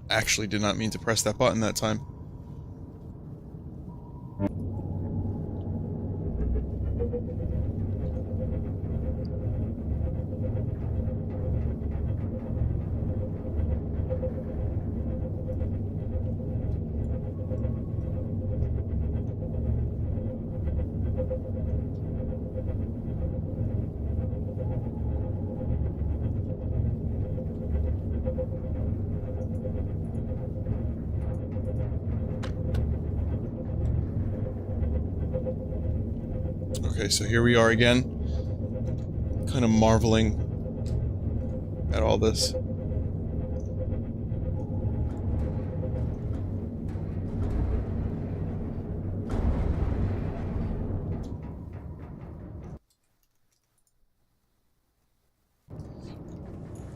Actually did not mean to press that button that time. Okay, so here we are again. Kind of marveling at all this.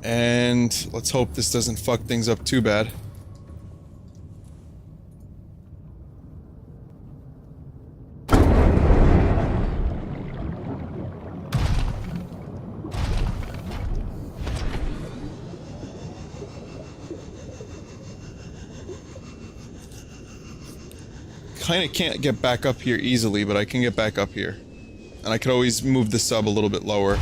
And let's hope this doesn't fuck things up too bad. Kinda can't get back up here easily, but I can get back up here. And I could always move the sub a little bit lower.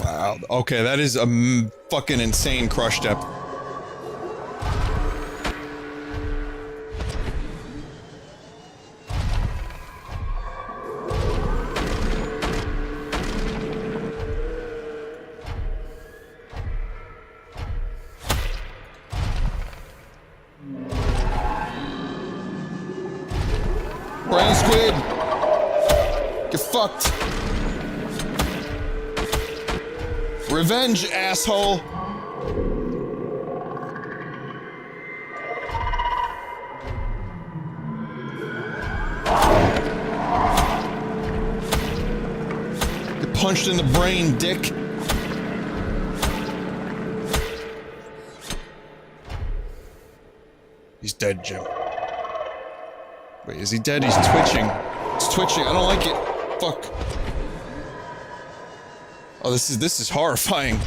Wow, okay, that is a fucking insane crush depth. Brown squid! Get fucked! Revenge, asshole! Get punched in the brain, dick! He's dead, Jim. Wait, is he dead? He's twitching. It's twitching. I don't like it. Fuck. Oh, this is horrifying.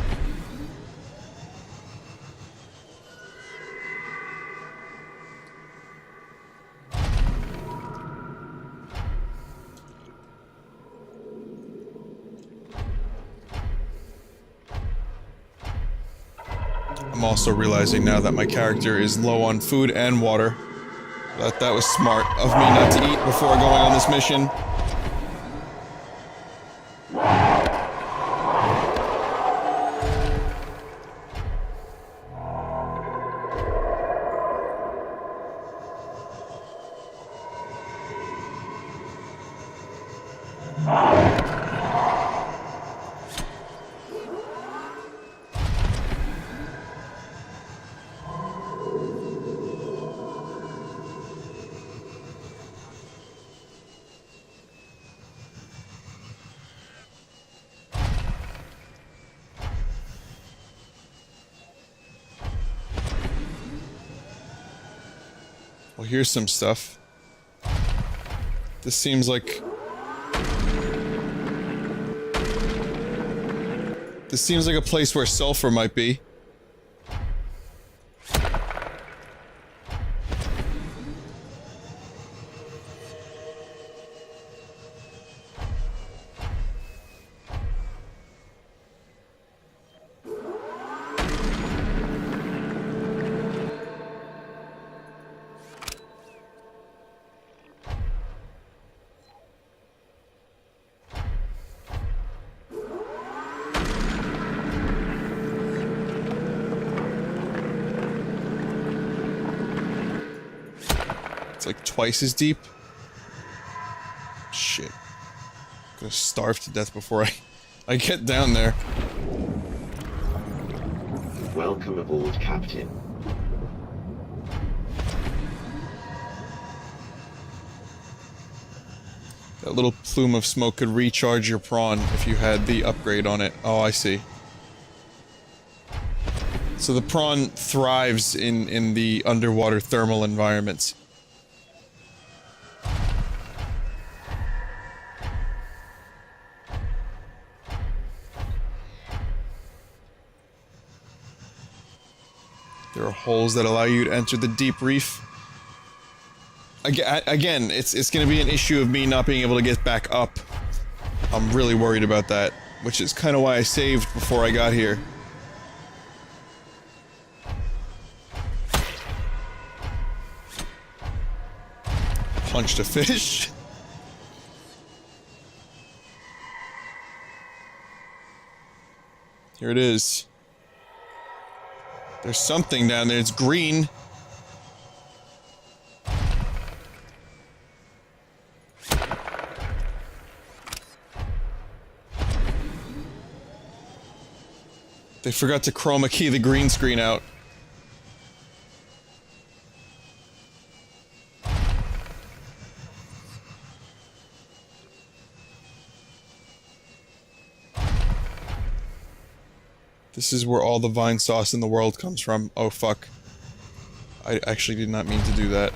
I'm also realizing now that my character is low on food and water. That was smart of me not to eat before going on this mission. Well, here's some stuff. This seems like... This seems like a place where sulfur might be. It's like twice as deep. Shit. I'm gonna starve to death before I get down there. Welcome aboard, Captain. That little plume of smoke could recharge your prawn if you had the upgrade on it. Oh, I see. So the prawn thrives in the underwater thermal environments. There are holes that allow you to enter the deep reef. Again, it's gonna be an issue of me not being able to get back up. I'm really worried about that, which is kind of why I saved before I got here. Punched a fish. Here it is. There's something down there. It's green. They forgot to chroma key the green screen out. This is where all the Vinesauce in the world comes from. Oh fuck. I actually did not mean to do that.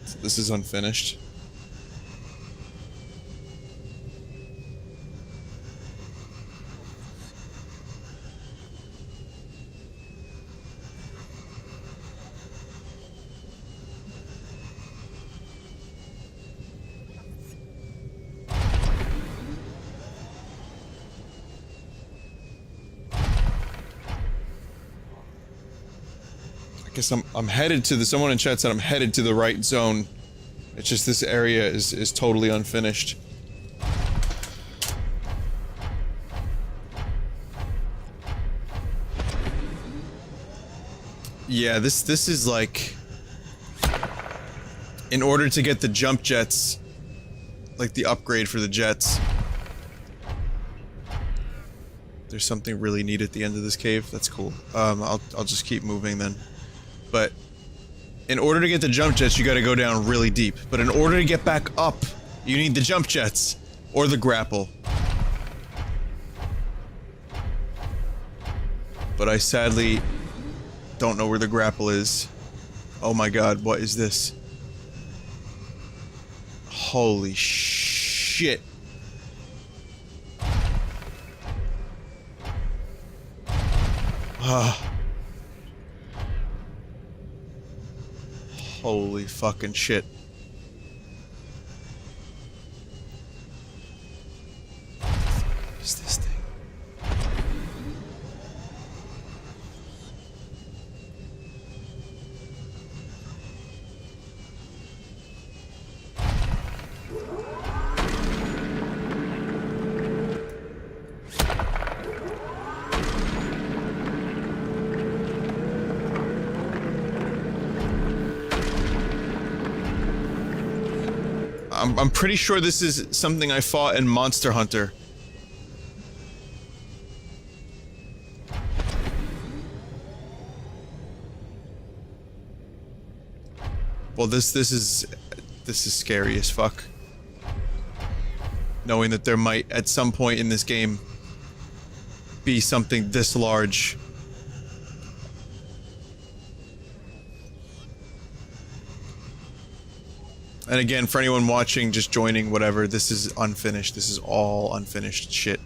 So this is unfinished. I guess I'm headed to the— someone in chat said I'm headed to the right zone. It's just this area is totally unfinished. Yeah, this is like, in order to get the jump jets, like the upgrade for the jets, there's something really neat at the end of this cave. That's cool. I'll just keep moving then. But in order to get the jump jets, you gotta go down really deep. But in order to get back up, you need the jump jets. Or the grapple. But I sadly don't know where the grapple is. Oh my god, what is this? Holy shit. Ah. Holy fucking shit. What is this thing? I'm pretty sure this is something I fought in Monster Hunter. Well, this is scary as fuck. Knowing that there might, at some point in this game, be something this large. And again, for anyone watching, just joining, whatever, this is unfinished. This is all unfinished shit.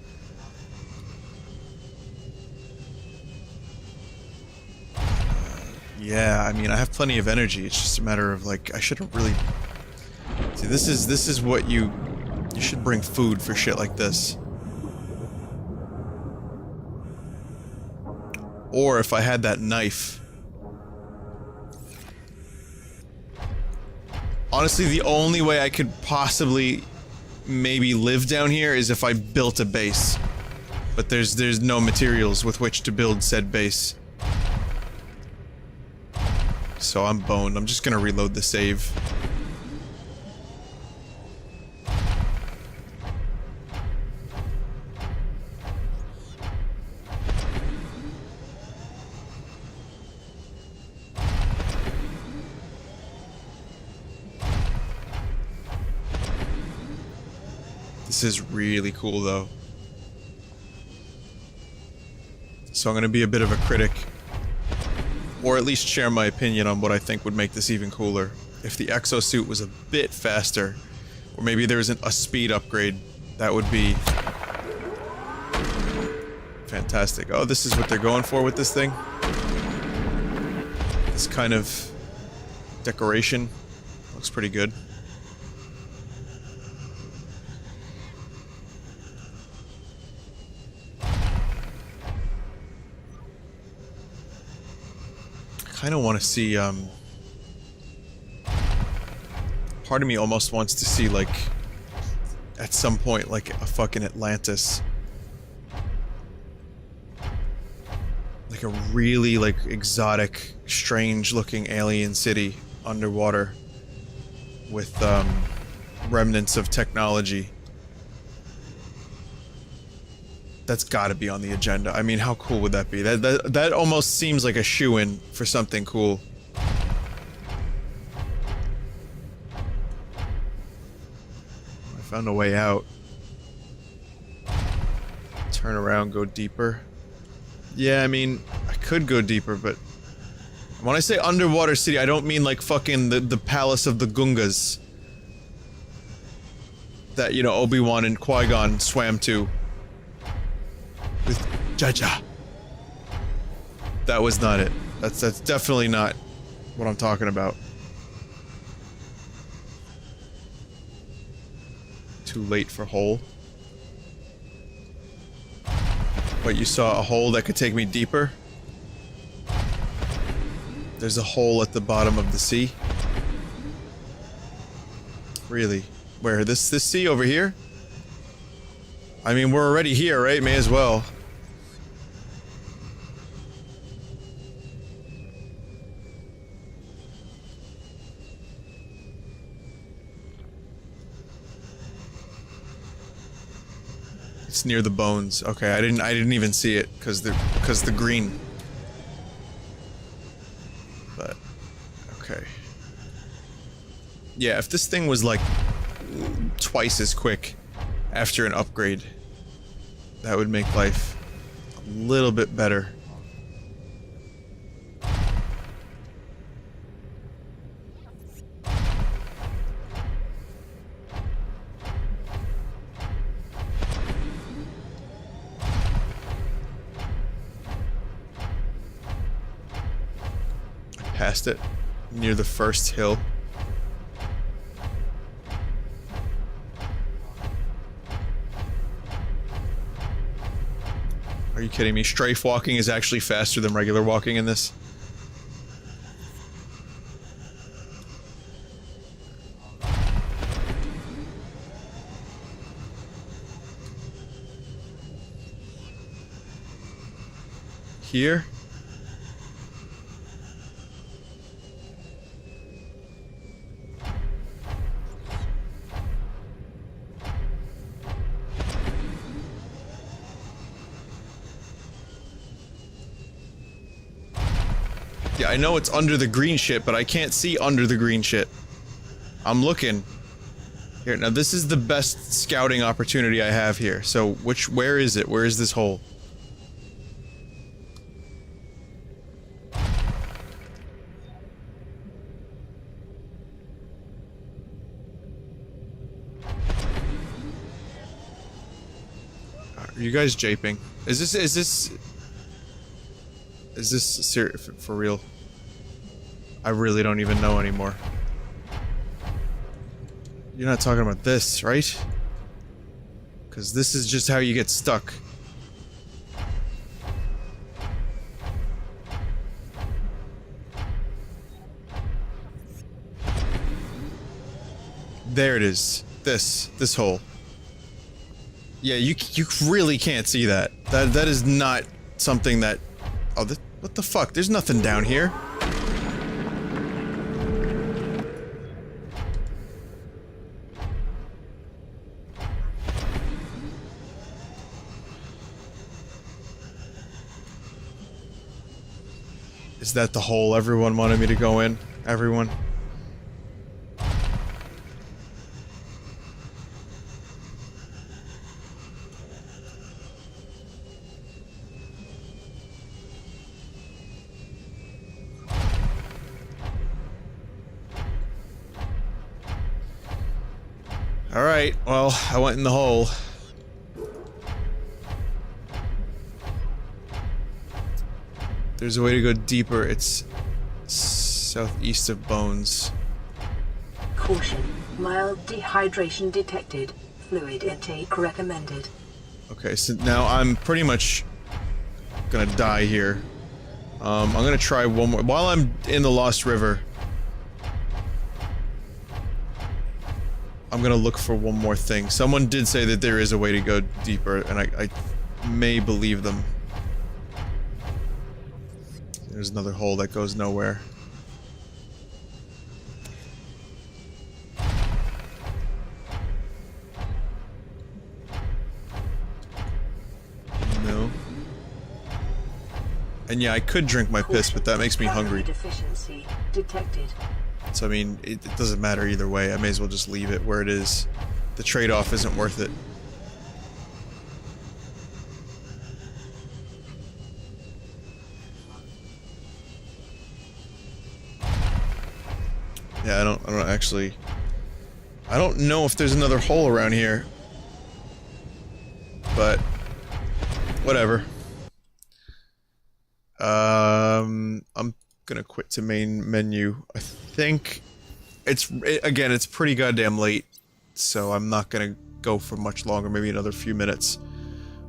Yeah, I mean, I have plenty of energy. It's just a matter of, like, I should have really... See, this is what you should bring food for shit like this. Or if I had that knife. Honestly, the only way I could possibly maybe live down here is if I built a base. But there's no materials with which to build said base. So I'm boned. I'm just gonna reload the save. This is really cool, though. So I'm gonna be a bit of a critic. Or at least share my opinion on what I think would make this even cooler. if the exosuit was a bit faster, or maybe there isn't a speed upgrade, that would be fantastic. Oh, this is what they're going for with this thing? This kind of decoration looks pretty good. I kind of want to see, part of me almost wants to see, like, at some point, like, a fucking Atlantis. Like a really, like, exotic, strange-looking alien city underwater with, remnants of technology. That's gotta be on the agenda. I mean, how cool would that be? That almost seems like a shoo-in for something cool. I found a way out. Turn around, go deeper. Yeah, I mean, I could go deeper, but when I say underwater city, I don't mean like fucking the Palace of the Gungas that, you know, Obi-Wan and Qui-Gon swam to with Jaja. That was not it. That's definitely not what I'm talking about. Too late for hole. But you saw a hole that could take me deeper? There's a hole at the bottom of the sea. Really? Where? This sea over here? I mean, we're already here, right? May as well. It's near the bones. Okay, I didn't even see it because the green. But okay. Yeah, if this thing was like twice as quick after an upgrade, that would make life a little bit better. Past it, near the first hill. Are you kidding me? Strafe walking is actually faster than regular walking in this. Here? Yeah, I know it's under the green shit, but I can't see under the green shit. I'm looking. Here, now this is the best scouting opportunity I have here. So, where is it? Where is this hole? Are you guys japing? Is this for real? I really don't even know anymore. You're not talking about this, right? Because this is just how you get stuck. There it is. This hole. Yeah, you really can't see that. That is not something that... Oh, what the fuck? There's nothing down here. Is that the hole everyone wanted me to go in? Everyone? Alright, well, I went in the hole. There's a way to go deeper. It's southeast of Bones. Caution. Mild dehydration detected. Fluid intake recommended. Okay, so now I'm pretty much gonna die here. I'm gonna try one more. While I'm in the Lost River, I'm gonna look for one more thing. Someone did say that there is a way to go deeper, and I may believe them. There's another hole that goes nowhere. No. And yeah, I could drink my piss, but that makes me hungry. Deficiency detected. So I mean, it doesn't matter either way. I may as well just leave it where it is. The trade-off isn't worth it. Yeah, I don't know if there's another hole around here. But whatever. I'm gonna quit to main menu. I think again, it's pretty goddamn late, so I'm not gonna go for much longer, maybe another few minutes.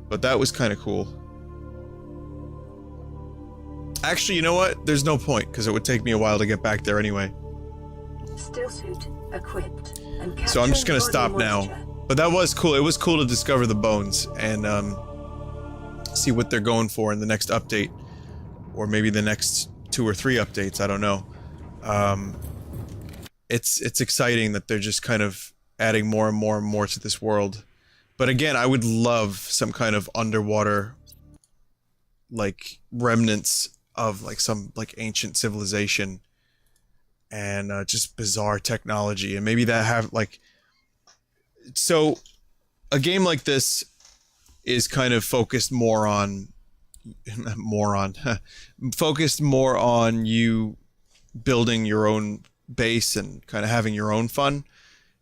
But that was kind of cool. Actually, you know what? There's no point, because it would take me a while to get back there anyway. Still suit equipped and So I'm just gonna stop now. But that was cool. It was cool to discover the bones and see what they're going for in the next update, or maybe the next 2 or 3 updates. I don't know. It's exciting that they're just kind of adding more and more and more to this world. But again, I would love some kind of underwater, like, remnants of like some like ancient civilization and just bizarre technology, and maybe that have like. So, a game like this is kind of focused more on focused more on you building your own base and kind of having your own fun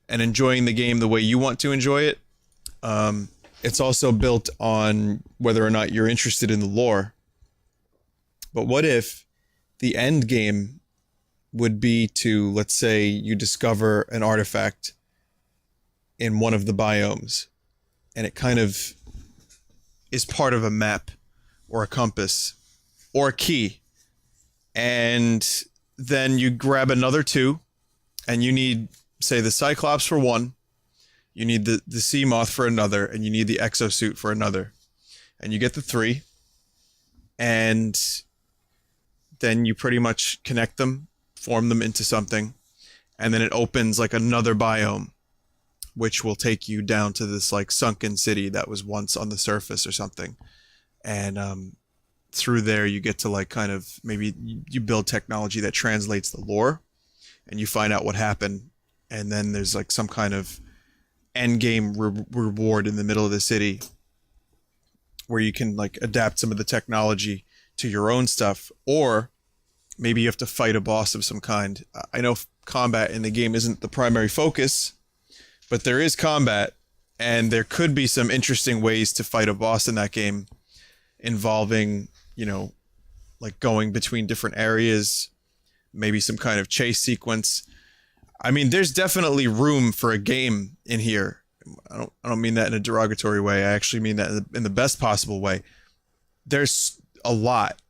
and enjoying the game the way you want to enjoy it. It's also built on whether or not you're interested in the lore. But what if the end game would be to, let's say, you discover an artifact in one of the biomes, and it kind of is part of a map or a compass or a key, and then you grab another 2, and you need, say, the Cyclops for 1, you need the sea moth for another, and you need the exosuit for another, and you get the 3, and then you pretty much connect them, form them into something, and then it opens like another biome, which will take you down to this like sunken city that was once on the surface or something. And through there you get to like kind of, maybe you build technology that translates the lore, and you find out what happened, and then there's like some kind of end game reward in the middle of the city where you can like adapt some of the technology to your own stuff, or maybe you have to fight a boss of some kind. I know combat in the game isn't the primary focus, but there is combat, and there could be some interesting ways to fight a boss in that game involving, you know, like going between different areas, maybe some kind of chase sequence. I mean, there's definitely room for a game in here. I don't mean that in a derogatory way. I actually mean that in the best possible way. There's a lot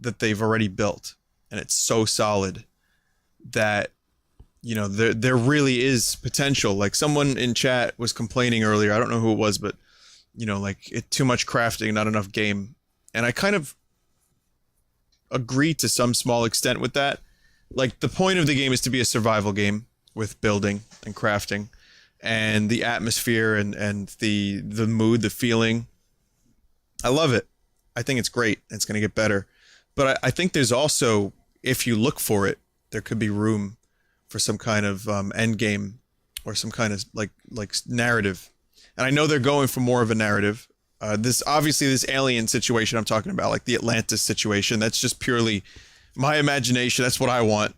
that they've already built, and it's so solid that, you know, there really is potential. Like someone in chat was complaining earlier, I don't know who it was, but, you know, like too much crafting, not enough game. And I kind of agree to some small extent with that. Like, the point of the game is to be a survival game with building and crafting and the atmosphere and the mood, the feeling. I love it. I think it's great. It's going to get better. But I think there's also, if you look for it, there could be room for some kind of end game or some kind of like narrative. And I know they're going for more of a narrative. This alien situation I'm talking about, like the Atlantis situation, that's just purely my imagination. That's what I want,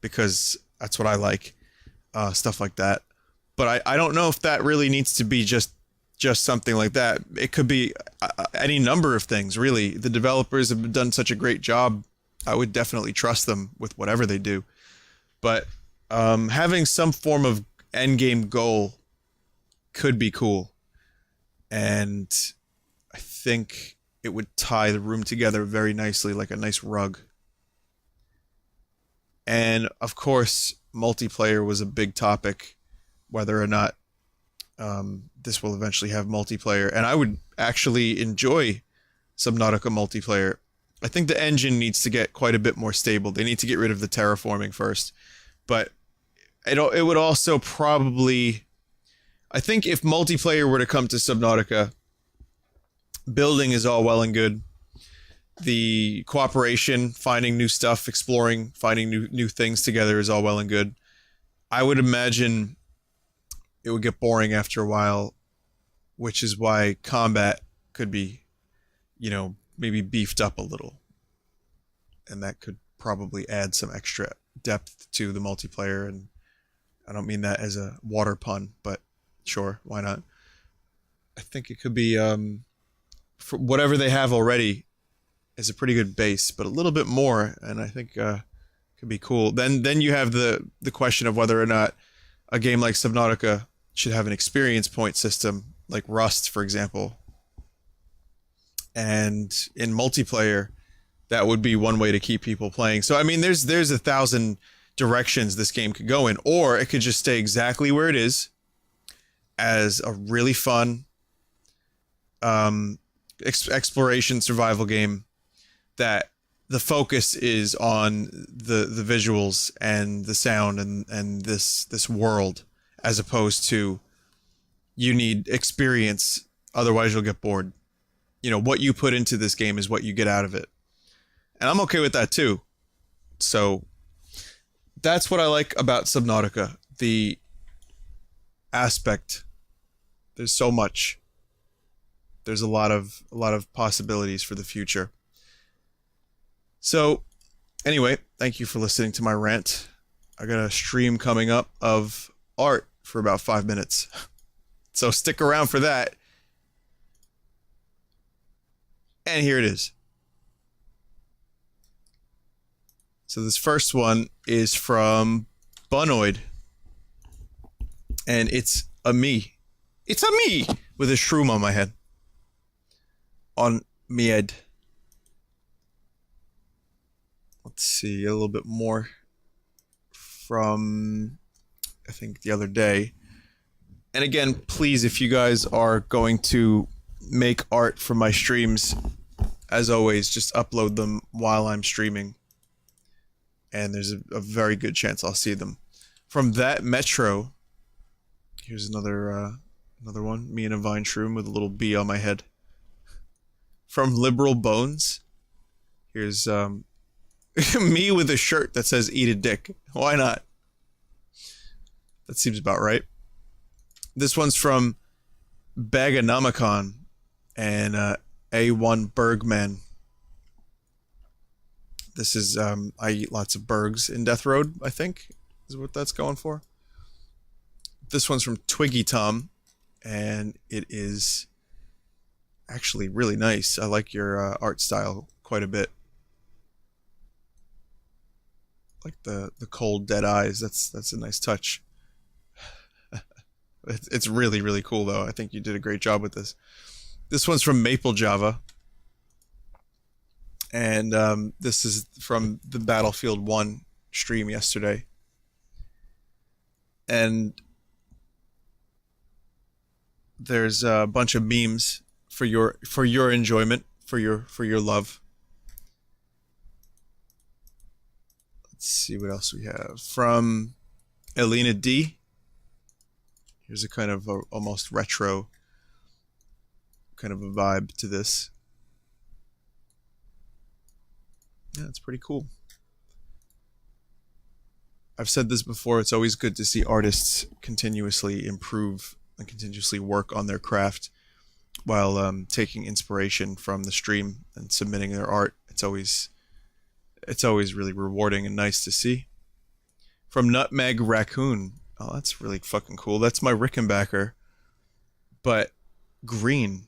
because that's what I like, stuff like that. But I don't know if that really needs to be just something like that. It could be any number of things, really. The developers have done such a great job. I would definitely trust them with whatever they do. But having some form of end game goal could be cool. And I think it would tie the room together very nicely, like a nice rug. And of course, multiplayer was a big topic, whether or not this will eventually have multiplayer. And I would actually enjoy Subnautica multiplayer. I think the engine needs to get quite a bit more stable. They need to get rid of the terraforming first. But it would also probably... I think if multiplayer were to come to Subnautica, building is all well and good. The cooperation, finding new stuff, exploring, finding new things together is all well and good. I would imagine it would get boring after a while, which is why combat could be, you know, maybe beefed up a little. And that could probably add some extra depth to the multiplayer. And I don't mean that as a water pun, but sure, why not? I think it could be, for whatever they have already is a pretty good base, but a little bit more, and I think could be cool. Then you have the question of whether or not a game like Subnautica should have an experience point system, like Rust, for example. And in multiplayer, that would be one way to keep people playing. So I mean, there's 1,000 directions this game could go in, or it could just stay exactly where it is as a really fun exploration survival game that the focus is on the visuals and the sound and this world, as opposed to you need experience, otherwise you'll get bored. You know, what you put into this game is what you get out of it. And I'm okay with that too. So that's what I like about Subnautica. The aspect. There's so much. There's a lot of possibilities for the future. So anyway, thank you for listening to my rant. I got a stream coming up of art for about 5 minutes. So stick around for that. And here it is. So this first one is from Bunoid. And it's a me. It's a me with a shroom on my head. On me head. Let's see, a little bit more from, I think, the other day. And again, please, if you guys are going to make art for my streams, as always, just upload them while I'm streaming. And there's a very good chance I'll see them. From that Metro, here's another one. Me and a vine shroom with a little bee on my head. From Liberal Bones, here's me with a shirt that says "Eat a Dick." Why not? That seems about right. This one's from Baganomicon and A1 Bergman. This is I eat lots of bergs in Death Road, I think, is what that's going for. This one's from Twiggy Tom, and it is actually really nice. I like your art style quite a bit. Like the cold dead eyes. That's a nice touch. It's really, really cool though. I think you did a great job with this. This one's from Maple Java. And this is from the Battlefield 1 stream yesterday. And there's a bunch of memes for your enjoyment, for your love. Let's see what else we have. From Elena D. Here's a kind of almost retro kind of a vibe to this. Yeah, it's pretty cool. I've said this before, it's always good to see artists continuously improve and continuously work on their craft while taking inspiration from the stream and submitting their art. It's always really rewarding and nice to see. From Nutmeg Raccoon, Oh, that's really fucking cool. That's my Rickenbacker, but green.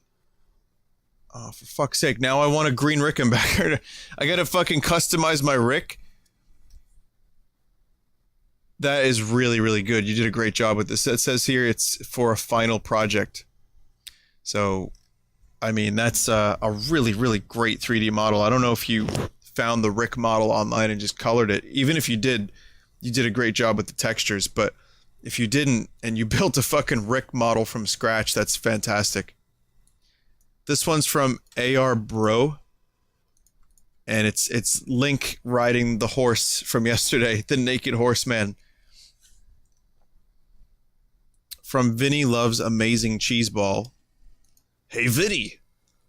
Oh, for fuck's sake! Now I want a green Rickenbacker. I gotta fucking customize my Rick. That is really, really good. You did a great job with this. It says here it's for a final project. So, I mean, that's a really, really great 3D model. I don't know if you found the Rick model online and just colored it. Even if you did a great job with the textures. But if you didn't and you built a fucking Rick model from scratch, that's fantastic. This one's from AR Bro. And it's Link riding the horse from yesterday, the naked horseman. From Vinny Loves Amazing Cheeseball. Hey Vinny,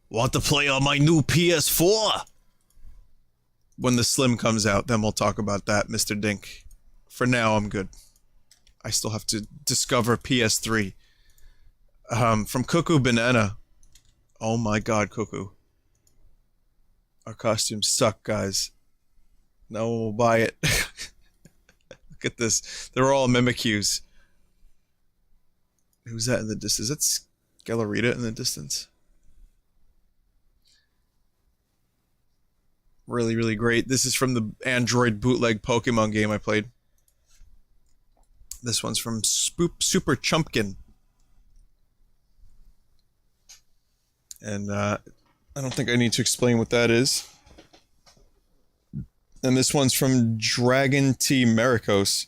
want to play on my new PS4? When the Slim comes out, then we'll talk about that, Mr. Dink. For now, I'm good. I still have to discover PS3. From Cuckoo Banana. Oh my god, Cuckoo. Our costumes suck, guys. No one will buy it. Look at this. They're all Mimikyus. Who's that in the distance? That's Gallerita in the distance. Really, really great. This is from the Android bootleg Pokemon game I played. This one's from Super Chumpkin. And I don't think I need to explain what that is. And this one's from Dragon T Maricos.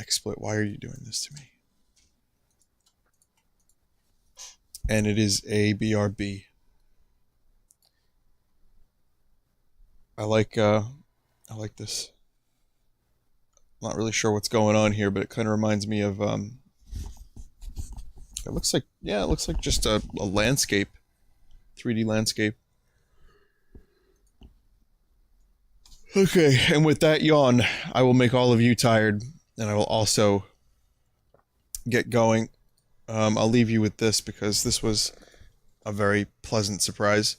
Exploit, why are you doing this to me? And it is a BRB. I like this. Not really sure what's going on here, but it kind of reminds me of it looks like, yeah, it looks like just a landscape. 3D landscape. Okay, and with that yawn, I will make all of you tired. And I will also get going. I'll leave you with this because this was a very pleasant surprise.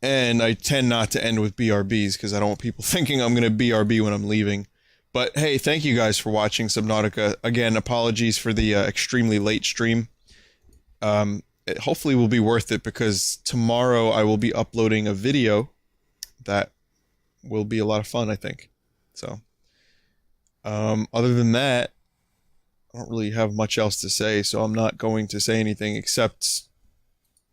And I tend not to end with BRBs because I don't want people thinking I'm going to BRB when I'm leaving. But hey, thank you guys for watching Subnautica. Again, apologies for the extremely late stream. It hopefully will be worth it because tomorrow I will be uploading a video that will be a lot of fun, I think. So... other than that, I don't really have much else to say, so I'm not going to say anything except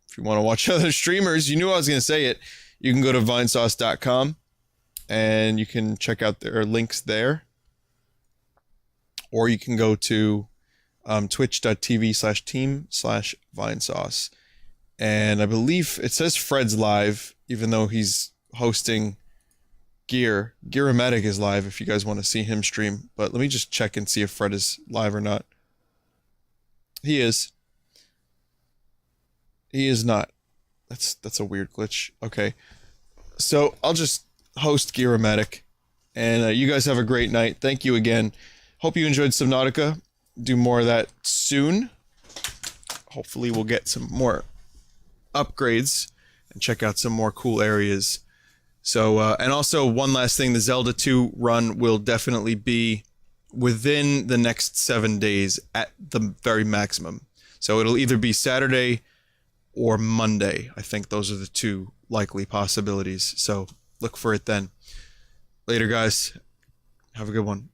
if you want to watch other streamers, you knew I was going to say it, you can go to Vinesauce.com and you can check out their links there. Or you can go to twitch.tv/team/Vinesauce. And I believe it says Fred's live, even though he's hosting... Gearomatic is live if you guys want to see him stream. But let me just check and see if Fred is live or not. He is. He is not. That's a weird glitch. Okay. So I'll just host Gearomatic. And you guys have a great night. Thank you again. Hope you enjoyed Subnautica. Do more of that soon. Hopefully we'll get some more upgrades and check out some more cool areas. So, and also one last thing, the Zelda 2 run will definitely be within the next 7 days at the very maximum. So it'll either be Saturday or Monday. I think those are the two likely possibilities. So look for it then. Later, guys. Have a good one.